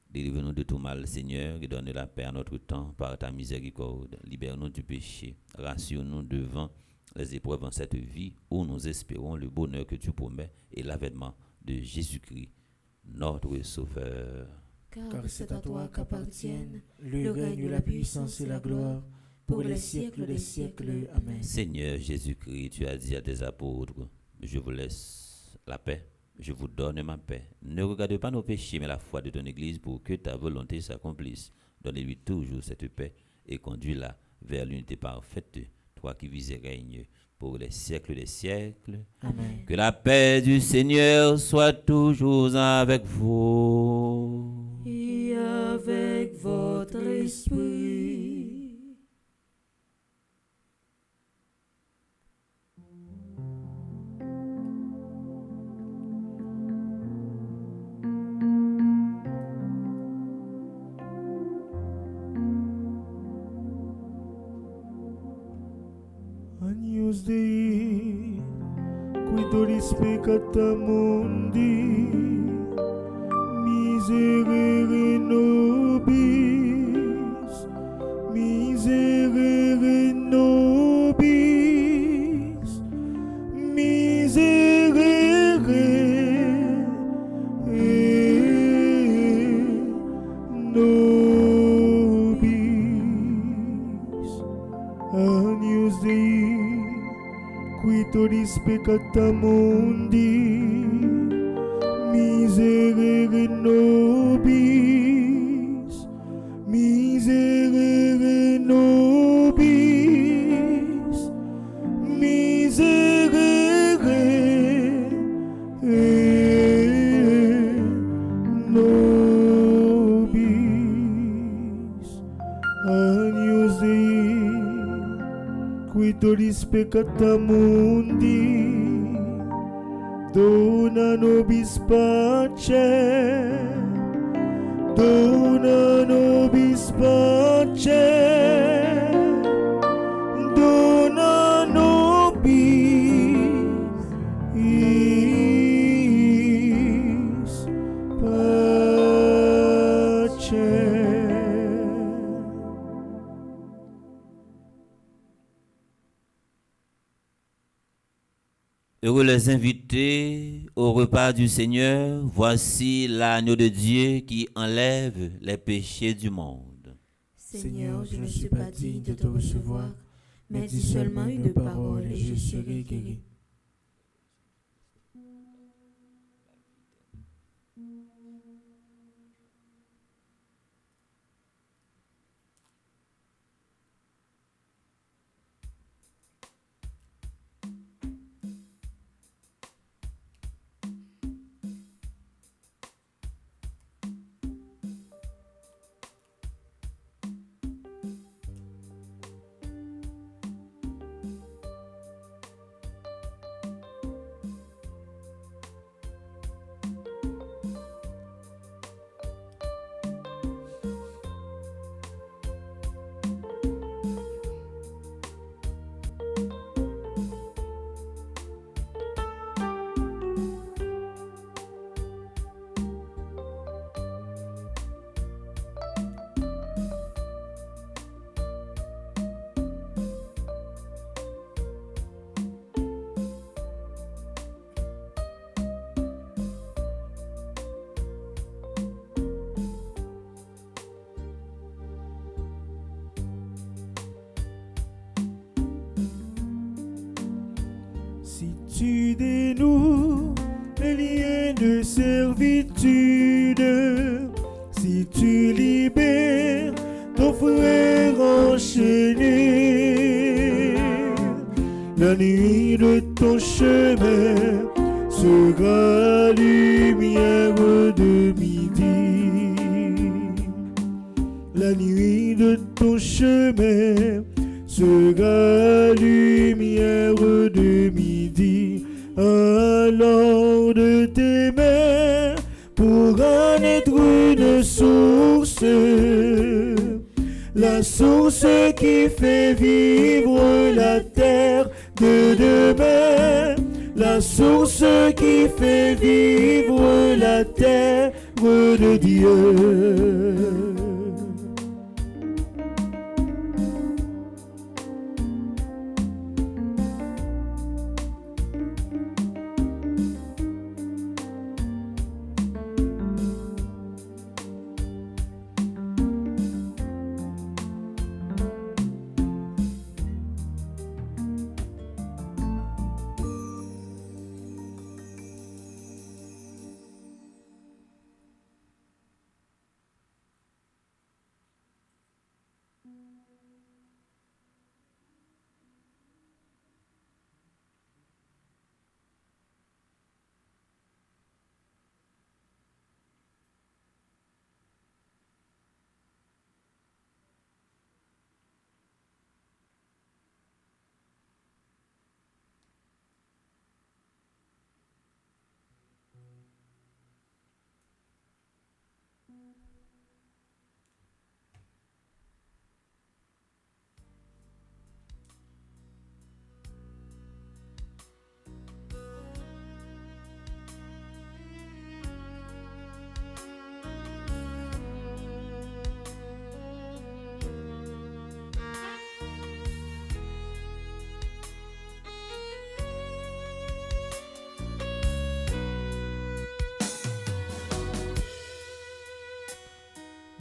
Délivre-nous de tout mal, Seigneur, et donne la paix à notre temps par ta miséricorde. Libère-nous du péché. Rassure-nous devant les épreuves en cette vie où nous espérons le bonheur que tu promets et l'avènement de Jésus-Christ, notre Sauveur. Car c'est à toi qu'appartiennent le règne, la puissance et la gloire pour les siècles des siècles. Amen. Seigneur Jésus-Christ, tu as dit à tes apôtres, je vous laisse la paix. Je vous donne ma paix. Ne regarde pas nos péchés, mais la foi de ton Église pour que ta volonté s'accomplisse. Donne-lui toujours cette paix et conduis-la vers l'unité parfaite, toi qui vis et règnes pour les siècles des siècles. Amen. Que la paix du Seigneur soit toujours avec vous. Et avec votre esprit. Agnus Dei, qui doris peccata mundi, miserere nobis, miserere nobis, miserere nobis. Agnus Dei, qui doris peccata mundi, nobis, miserere nobis, miserere nobis. Agnus Dei, qui tollis peccata mundi, dona nobis pacem, dona nobis pacem, dona nobis pacem. Heureux les invités au repas du Seigneur. Voici l'agneau de Dieu qui enlève les péchés du monde. Seigneur, je ne suis pas digne de te recevoir, mais dis seulement une parole et je serai guéri. Si tu dénoues les liens de servitude, si tu libères ton frère enchaîné, la nuit de ton chemin sera lumière de midi. La nuit de ton chemin sera lumière de midi. Alors de tes mains pourra naître une source, la source qui fait vivre la terre de demain, la source qui fait vivre la terre de Dieu.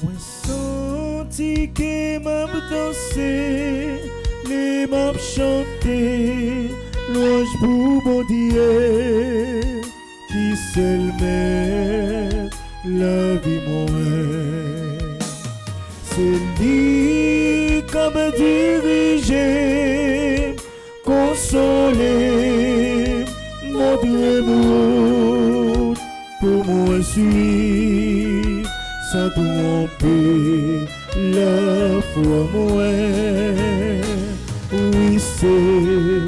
Moi senti que m'a dansé, les m'a chanté, louange pour mon Dieu, qui seul maître la vie moins. C'est lui qui me dirige, consoler, montrer route pour moi suivre, sans tromper la foi moins. Oui, c'est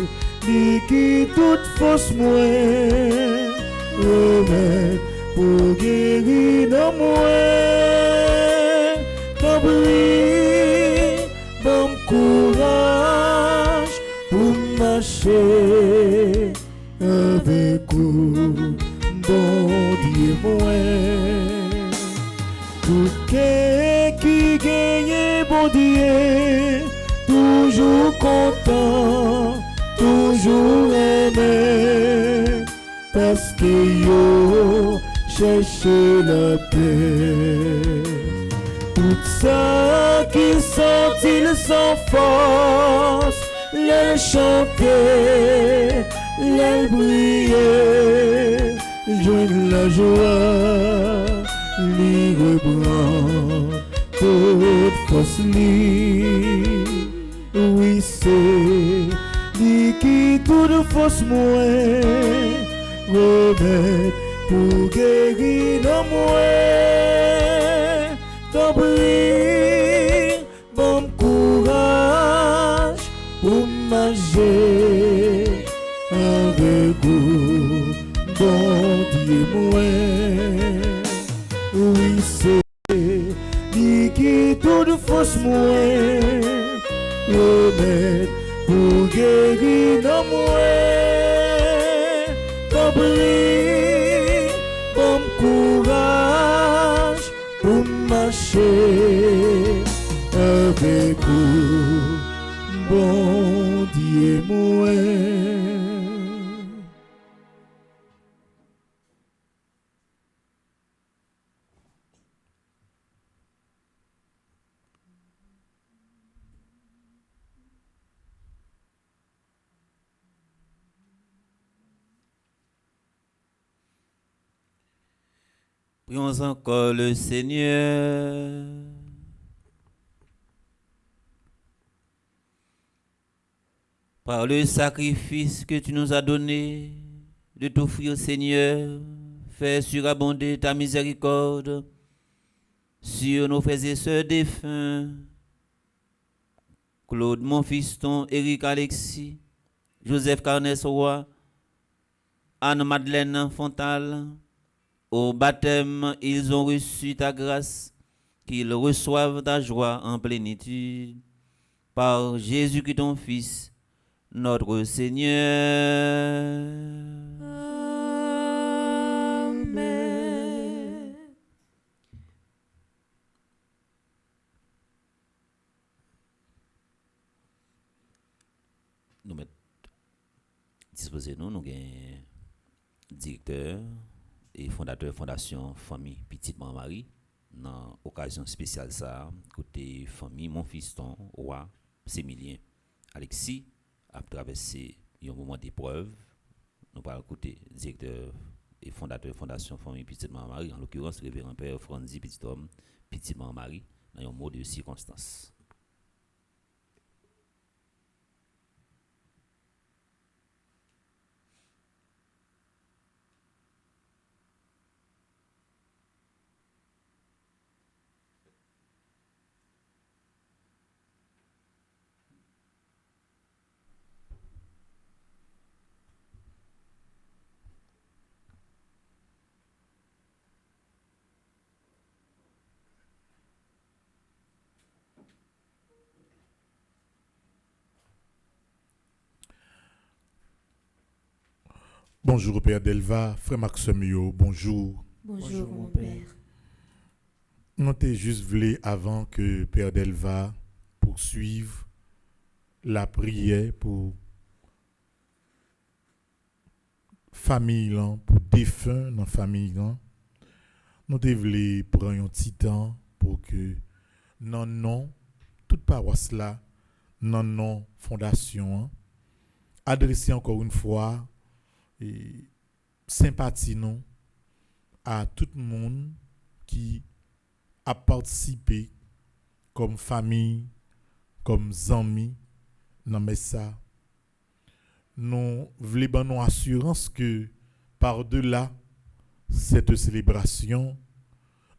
lui qui toute fausse moins, remède pour guérir dans moi. T'en prie, bon courage pour marcher avec vous, bon Dieu moi. Tout qui gagne, bon Dieu, toujours content, toujours aimé, parce que yo cherche la paix. Tout ça qui sont-ils sans force, les chanter, les briller, joindre la joie, les reprendre toute force li. Oui, c'est lui qui toute force moins, remède pour guérir dans moi. T'en prie, bon courage pour marcher avec vous, bon Dieu moi. Oui, c'est lui qui toute force moins, remède pour guérir dans moi. T'en prie, bon courage pour marcher avec vous, bon Dieu moi. Prions encore le Seigneur. Par le sacrifice que tu nous as donné, de t'offrir au Seigneur, fais surabonder ta miséricorde sur nos frères et sœurs défunts, Claude Monfiston, Éric Alexis, Joseph Carnes Roy, Anne-Madeleine Fontal. Au baptême, ils ont reçu ta grâce, qu'ils reçoivent ta joie en plénitude. Par Jésus-Christ, ton Fils, notre Seigneur. Amen. Nous mettons disposez nous avons un directeur et fondateur Fondation Famille Petite Marie dans occasion spéciale ça côté famille Monfiston Roi Sémilien Alexis a traversé un moment d'épreuve. Nous parlons côté directeur et fondateur Fondation Famille Petite Marie, en l'occurrence révérend père Franzi Petit Homme Petite Marie dans un mot de circonstance. Bonjour Père Delva, Frère Maxime, bonjour. Bonjour mon Père. Nous t'ai juste voulu avant que Père Delva poursuive la prière pour famille, pour défunts dans la famille. Nous t'ai voulu prendre un petit temps pour que non, toute paroisse là, non, fondation, adresser encore une fois et sympathie nous à tout le monde qui a participé comme famille, comme amis dans mais ça nous voulons nous assurance que par-delà cette célébration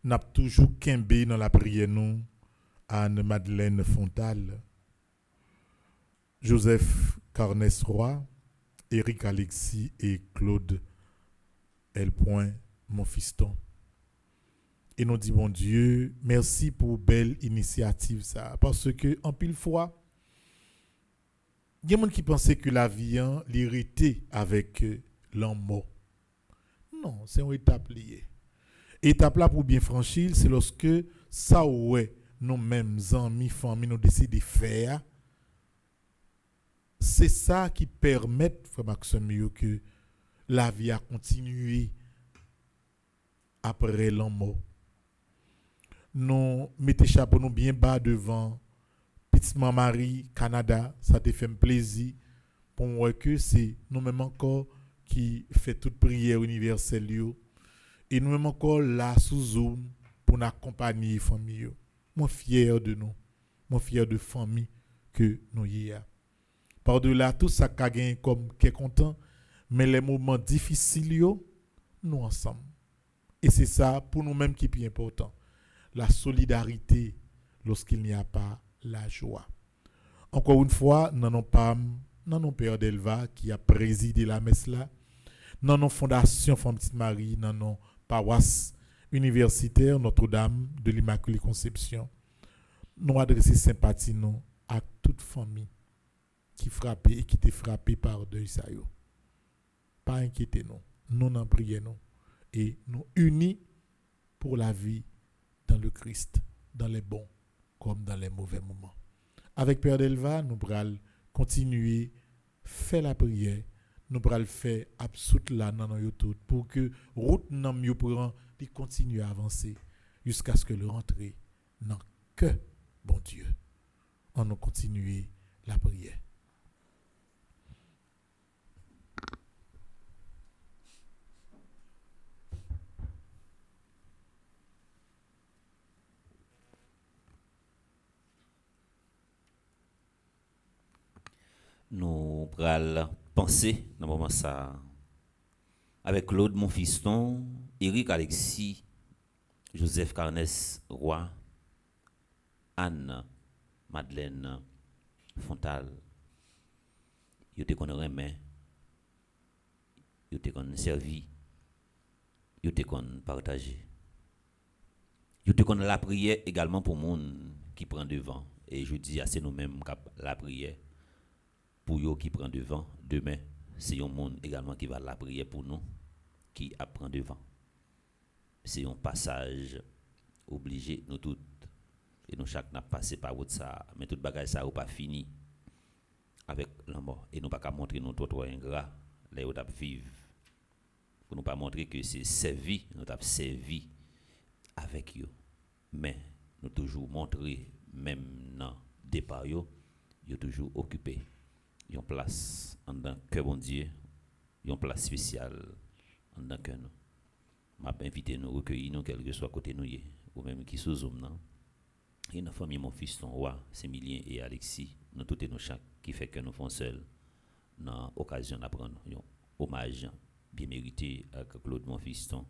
n'a toujours kembe dans la prière nous Anne-Madeleine Fontal, Joseph Carnès Roy, Éric Alexis et Claude L. Mon fiston. Et nous disons, bon Dieu, merci pour belle initiative ça. Parce que, en pile fois, il y a des gens qui pensaient que la vie l'irritait avec l'homme mort. Non, c'est une étape liée. Étape là pour bien franchir, c'est lorsque ça ouais, nous-mêmes, amis, famille, nous décidons de faire. C'est ça qui permet, frère Maxime, que la vie a continué après l'homme mort. Nous mettons chapeau nous bien bas devant Petite Marie Canada, ça te fait plaisir pour moi que c'est nous-mêmes encore qui fait toute prière universelle et nous-mêmes encore là sous Zoom pour nous accompagner les familles. Moi fier de nous, moi fier de famille que nous y a. Par-delà tout ça qu'a gagné comme qu'est content, mais les moments difficiles nous ensemble. Et c'est ça pour nous-mêmes qui est plus important. La solidarité lorsqu'il n'y a pas la joie. Encore une fois, nous n'avons pas non Père Delva qui a présidé la messe là, non non Fondation Femme Petite Marie, non non paroisse universitaire Notre-Dame de l'Immaculée Conception. Nous adresser sympathie nous à toute famille qui frappé et qui était frappé par deuil ça yo. Pas inquiétez nous, nous n'en prions nous et nous unis pour la vie dans le Christ, dans les bons comme dans les mauvais moments. Avec Père Delva, nous allons continuer faire la prière, nous allons faire absolument là dans nous tout pour que route nan mieux pour continue à avancer jusqu'à ce que le rentrée dans que bon Dieu. On nous continuer la prière. Nous allons penser dans le moment ça avec Claude mon fiston, Éric Alexis, Joseph Carnès Roy, Anne Madeleine Fontal. Yo te kon remen, yo te kon servi, yo te kon partager. Yo te kon la prière également pour monde qui prend devant et je dis à c'est nous-mêmes la prière pour eux qui prend devant demain, c'est un monde également qui va la prière pour nous qui apprend devant. C'est un passage obligé nous toutes et nous chaque n'a passé par route ça, mais toute bagage ça ou pas fini avec la mort et nous pas qu'à montrer nous trop ingrat les où t'a vivre pour nous pas montrer que c'est servi, nous t'a servi avec eux. Mais nous toujours montrer même dans départ yo toujours occupé une place en tant que bon Dieu, une place spéciale en tant que nous. M'a invité nous recueillir nous quel que soit côté nous ou même qui sous zoom non. Et notre famille mon fils ton roi, Sémilien et Alexis, nous tous et nous chaque qui fait que nous font seuls dans occasion d'apprendre un hommage bien mérité à Claude mon fils ton,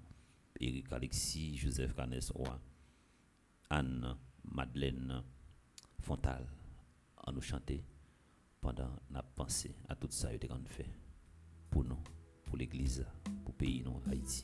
Éric Alexis, Joseph Carnès Roy, Anne Madeleine Fontal à nous chanter pendant la pensée à tout ça que nous fait pour nous, pour l'église, pour le pays, nous, Haïti.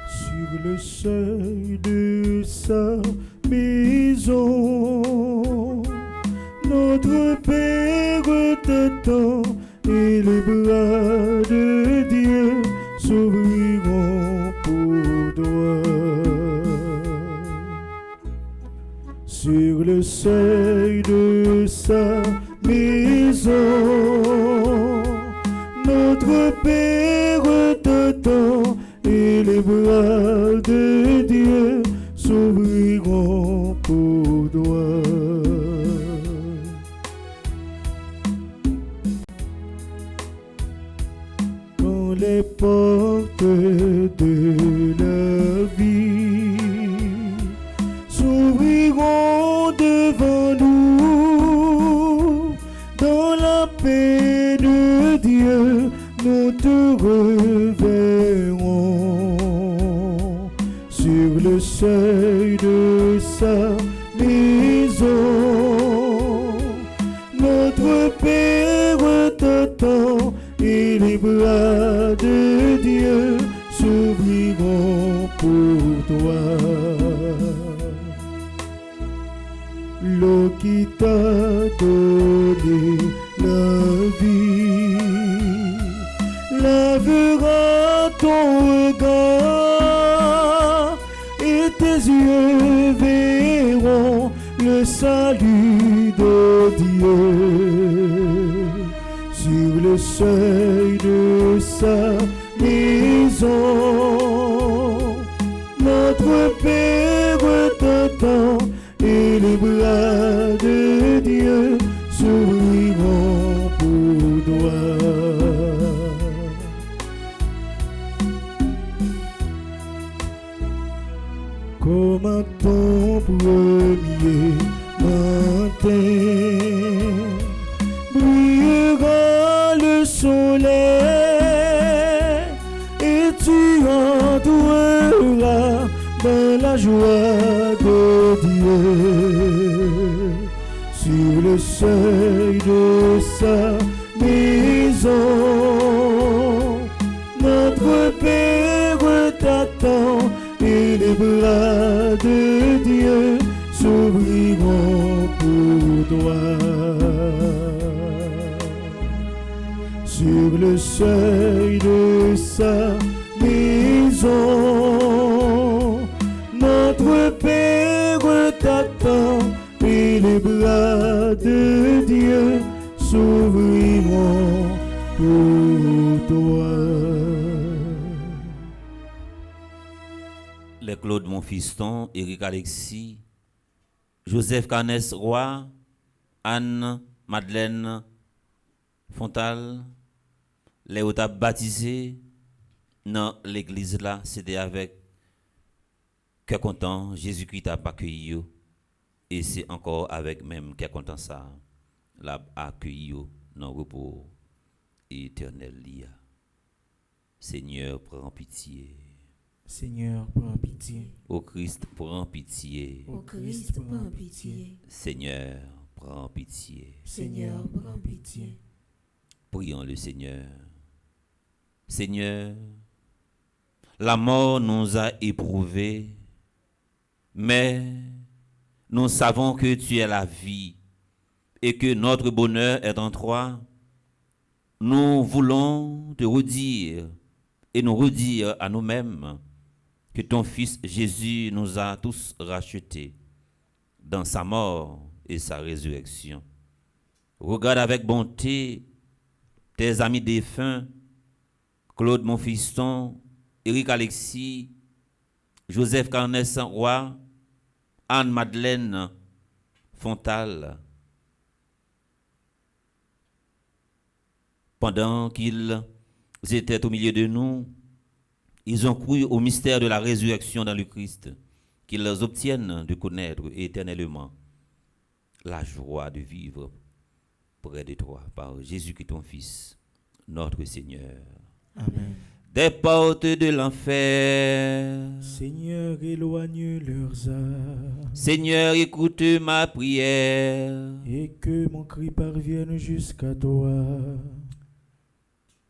Sur le seuil de sa maison, notre Père t'attend et les bras de Dieu s'ouvriront pour toi. Sur le seuil de sa maison, notre Père t'attend et les bras de Dieu s'ouvriront s'ouvriront pour toi. Quand les portes de la vie s'ouvriront devant nous, dans la paix de Dieu, nous te reverrons sur le seuil de sa maison. Notre Père t'attend et les bras de Dieu s'ouvriront pour toi. L'eau qui t'a donné la vie lavera ton regard et tes yeux verront le salut de Dieu sur le seuil de sa maison. Notre Père t'attend et les bras de Dieu s'ouvriront pour toi. Comme à ton premier matin, brillera le soleil et tu entreras dans la joie de Dieu sur le seuil de sa maison. Notre Père t'attend et les bras de Dieu s'ouvriront pour toi. Sur le seuil de sa maison, notre Père t'attend et les bras de Dieu s'ouvriront pour toi. Les Claude Monfiston, Éric Alexis, Joseph Canès Roy, Anne Madeleine Fontal, les autres baptisés dans l'église là, c'était avec cœur content, Jésus-Christ a accueilli et c'est encore avec même cœur content ça, l'a accueilli dans le repos éternel. Seigneur, prends pitié. Seigneur, prends pitié. Ô Christ, prends pitié. Ô Christ, prends pitié. Seigneur, prends pitié. Seigneur, prends pitié. Prions le Seigneur. Seigneur, la mort nous a éprouvés, mais nous savons que tu es la vie et que notre bonheur est en toi. Nous voulons te redire et nous redire à nous-mêmes que ton Fils Jésus nous a tous rachetés dans sa mort et sa résurrection. Regarde avec bonté tes amis défunts, Claude Monfiston, Éric Alexis, Joseph Carnès Roy, Anne-Madeleine Fontal. Pendant qu'ils étaient au milieu de nous, ils ont cru au mystère de la résurrection dans le Christ, qu'ils obtiennent de connaître éternellement la joie de vivre près de toi par Jésus-Christ ton Fils, notre Seigneur. Amen. Des portes de l'enfer, Seigneur, éloigne leurs âmes. Seigneur, écoute ma prière. Et que mon cri parvienne jusqu'à toi.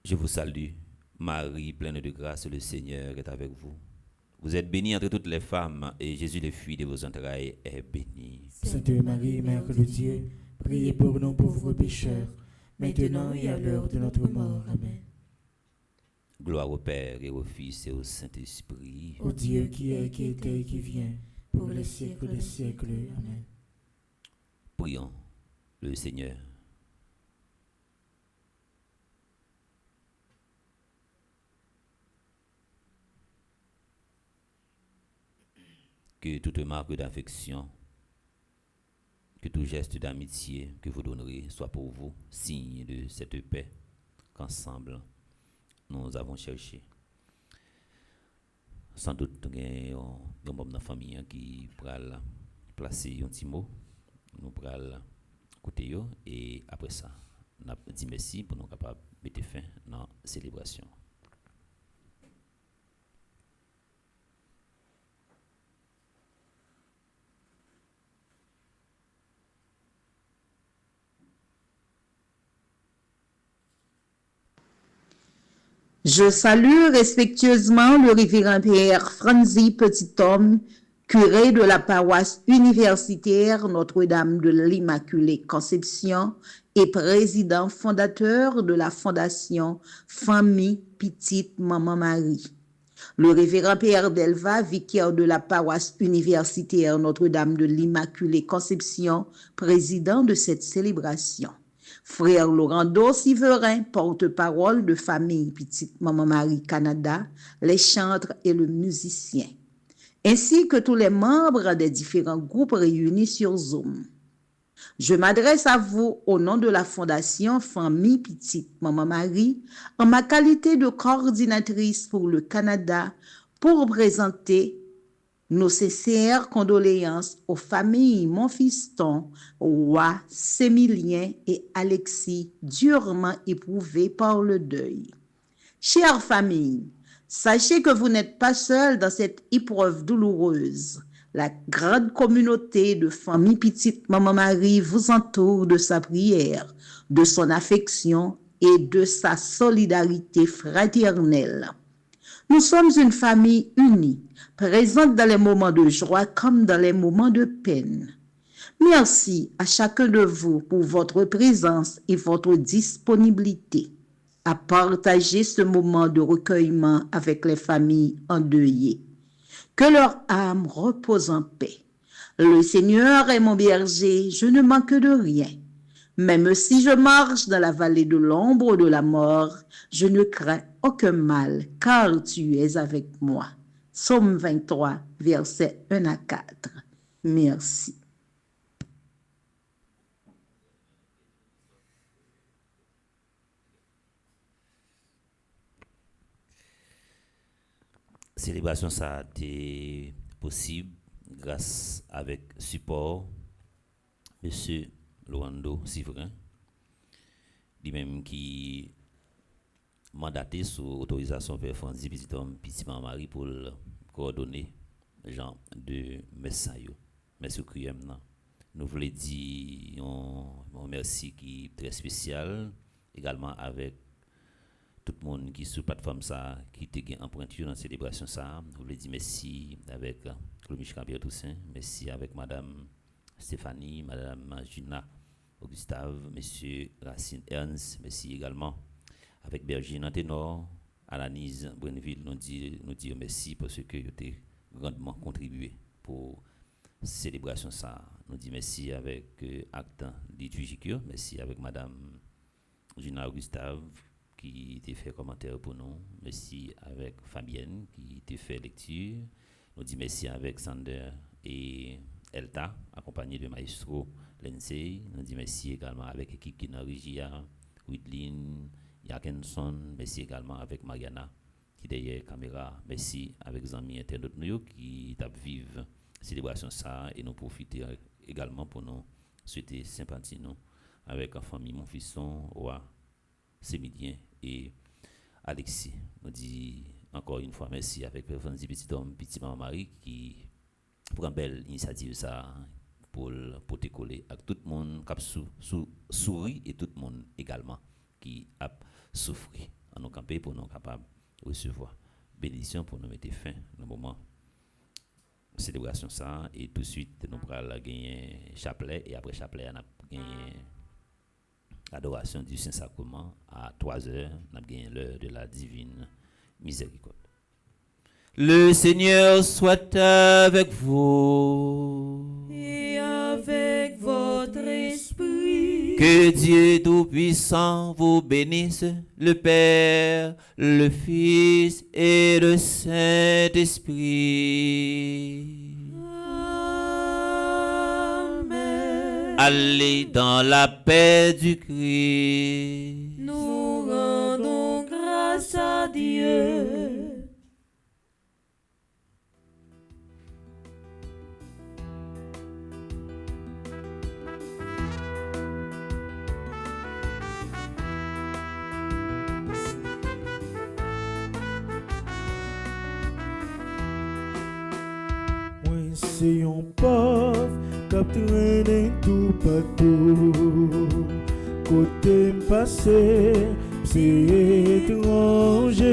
Je vous salue, Marie, pleine de grâce, le Seigneur est avec vous. Vous êtes bénie entre toutes les femmes, et Jésus, le fruit de vos entrailles, est béni. Sainte Marie, Mère de Dieu, priez pour nous pauvres pécheurs, maintenant et à l'heure de notre mort. Amen. Gloire au Père et au Fils et au Saint-Esprit. Ô Dieu qui est, qui était et qui vient, pour les siècles des siècles. Amen. Prions le Seigneur. que toute marque d'affection, que tout geste d'amitié que vous donnerez soit pour vous signe de cette paix qu'ensemble nous avons cherché. Sans doute, il y a un membre de la famille qui pourra placer un petit mot, nous pourra écouter et après ça, on a dit merci pour nous capables de mettre fin dans la célébration. Je salue respectueusement le révérend Père Franzi Petit-Homme, curé de la paroisse universitaire Notre-Dame de l'Immaculée Conception et président fondateur de la fondation Famille Petite Maman Marie. Le révérend Père Delva, vicaire de la paroisse universitaire Notre-Dame de l'Immaculée Conception, président de cette célébration. Frère Laurent Siverin, porte-parole de Famille Petite Maman Marie Canada, les chantres et le musicien, ainsi que tous les membres des différents groupes réunis sur Zoom. Je m'adresse à vous au nom de la Fondation Famille Petite Maman Marie, en ma qualité de coordinatrice pour le Canada, pour présenter nos sincères condoléances aux familles Montfiston, Roy, Sémilien et Alexis, durement éprouvées par le deuil. Chère famille, sachez que vous n'êtes pas seuls dans cette épreuve douloureuse. La grande communauté de Famille Petite Maman Marie vous entoure de sa prière, de son affection et de sa solidarité fraternelle. Nous sommes une famille unie, présente dans les moments de joie comme dans les moments de peine. Merci à chacun de vous pour votre présence et votre disponibilité à partager ce moment de recueillement avec les familles endeuillées. Que leur âme repose en paix. Le Seigneur est mon berger, je ne manque de rien. Même si je marche dans la vallée de l'ombre de la mort, je ne crains aucun mal, car tu es avec moi. Psaume 23, versets 1 à 4. Merci. Célébration ça a été possible grâce avec support monsieur Loando Sivrin, lui-même qui mandaté sous autorisation vers Franzi Petit-Homme Petit Maman Marie pour coordonner les gens de Messayo. Merci Kriem. Nous voulons dire un merci qui est très spécial également avec tout le monde qui est sur la plateforme ça, qui était en pointure dans la célébration ça. Je voulais dire merci avec Claude Michel Toussaint, merci avec Madame Stéphanie, Madame Gina Augustave, Monsieur Racine Ernst, merci également avec Bergine Anténor, Alanise Brenville, nous dire merci parce que vous avez grandement contribué pour la célébration ça. Nous disons merci avec acte liturgique, merci avec Madame Gina Augustave qui t'a fait commentaire pour nous. Merci avec Fabienne qui t'a fait lecture. Nous disons merci avec Sander et Elta, accompagné de Maestro Lensey. Nous disons merci également avec l'équipe qui est dans Rigia, Whitlin, Yakenson. Merci également avec Mariana qui est derrière la caméra. Merci avec les amis internautes qui t'a vivre célébration ça et nous profiter également pour nous souhaiter sympathie nous avec la famille Montfisson, Roi, Sémilien et Alexis. Nous disons encore une fois merci avec Franzi Petit-Homme Petit Maman Marie qui prend une belle initiative ça pour te coller avec tout le monde qui a souri et tout le monde également qui a souffert en nous camper pour nous capables de recevoir bénédiction pour nous mettre fin au moment de célébration ça et tout de suite nous allons gagner chapelet et après chapelet on a gagné adoration du Saint-Sacrement à 3h, nous avons gagné l'heure de la divine miséricorde. Le Seigneur soit avec vous. Et avec votre esprit. Que Dieu Tout-Puissant vous bénisse, le Père, le Fils et le Saint-Esprit. Allez dans la paix du Christ. Nous rendons grâce à Dieu. C'est un pauvre qui traîne tout partout. Côté passé, c'est étranger.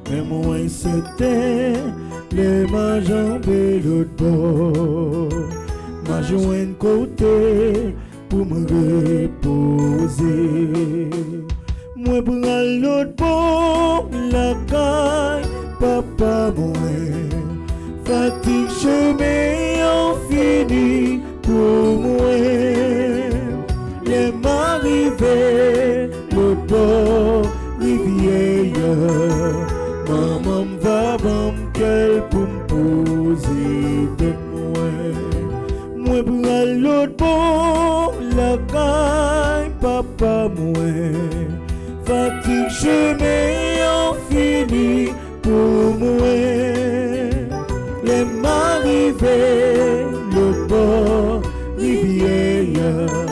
Mais moi, c'était les ma jambe et l'autre bord. Ma jointe côté pour me reposer. Moi, pour l'autre bord, la caille, papa, moi. Fatigue chemin infini pour moi. Les m'arrivés, le bord rivière. Maman va m'en qu'elle pour me poser de moi. Moi pour l'autre bord, la caille, papa moi. Fatigue chemin infini pour moi. Les m'arrivés, le bord rivière.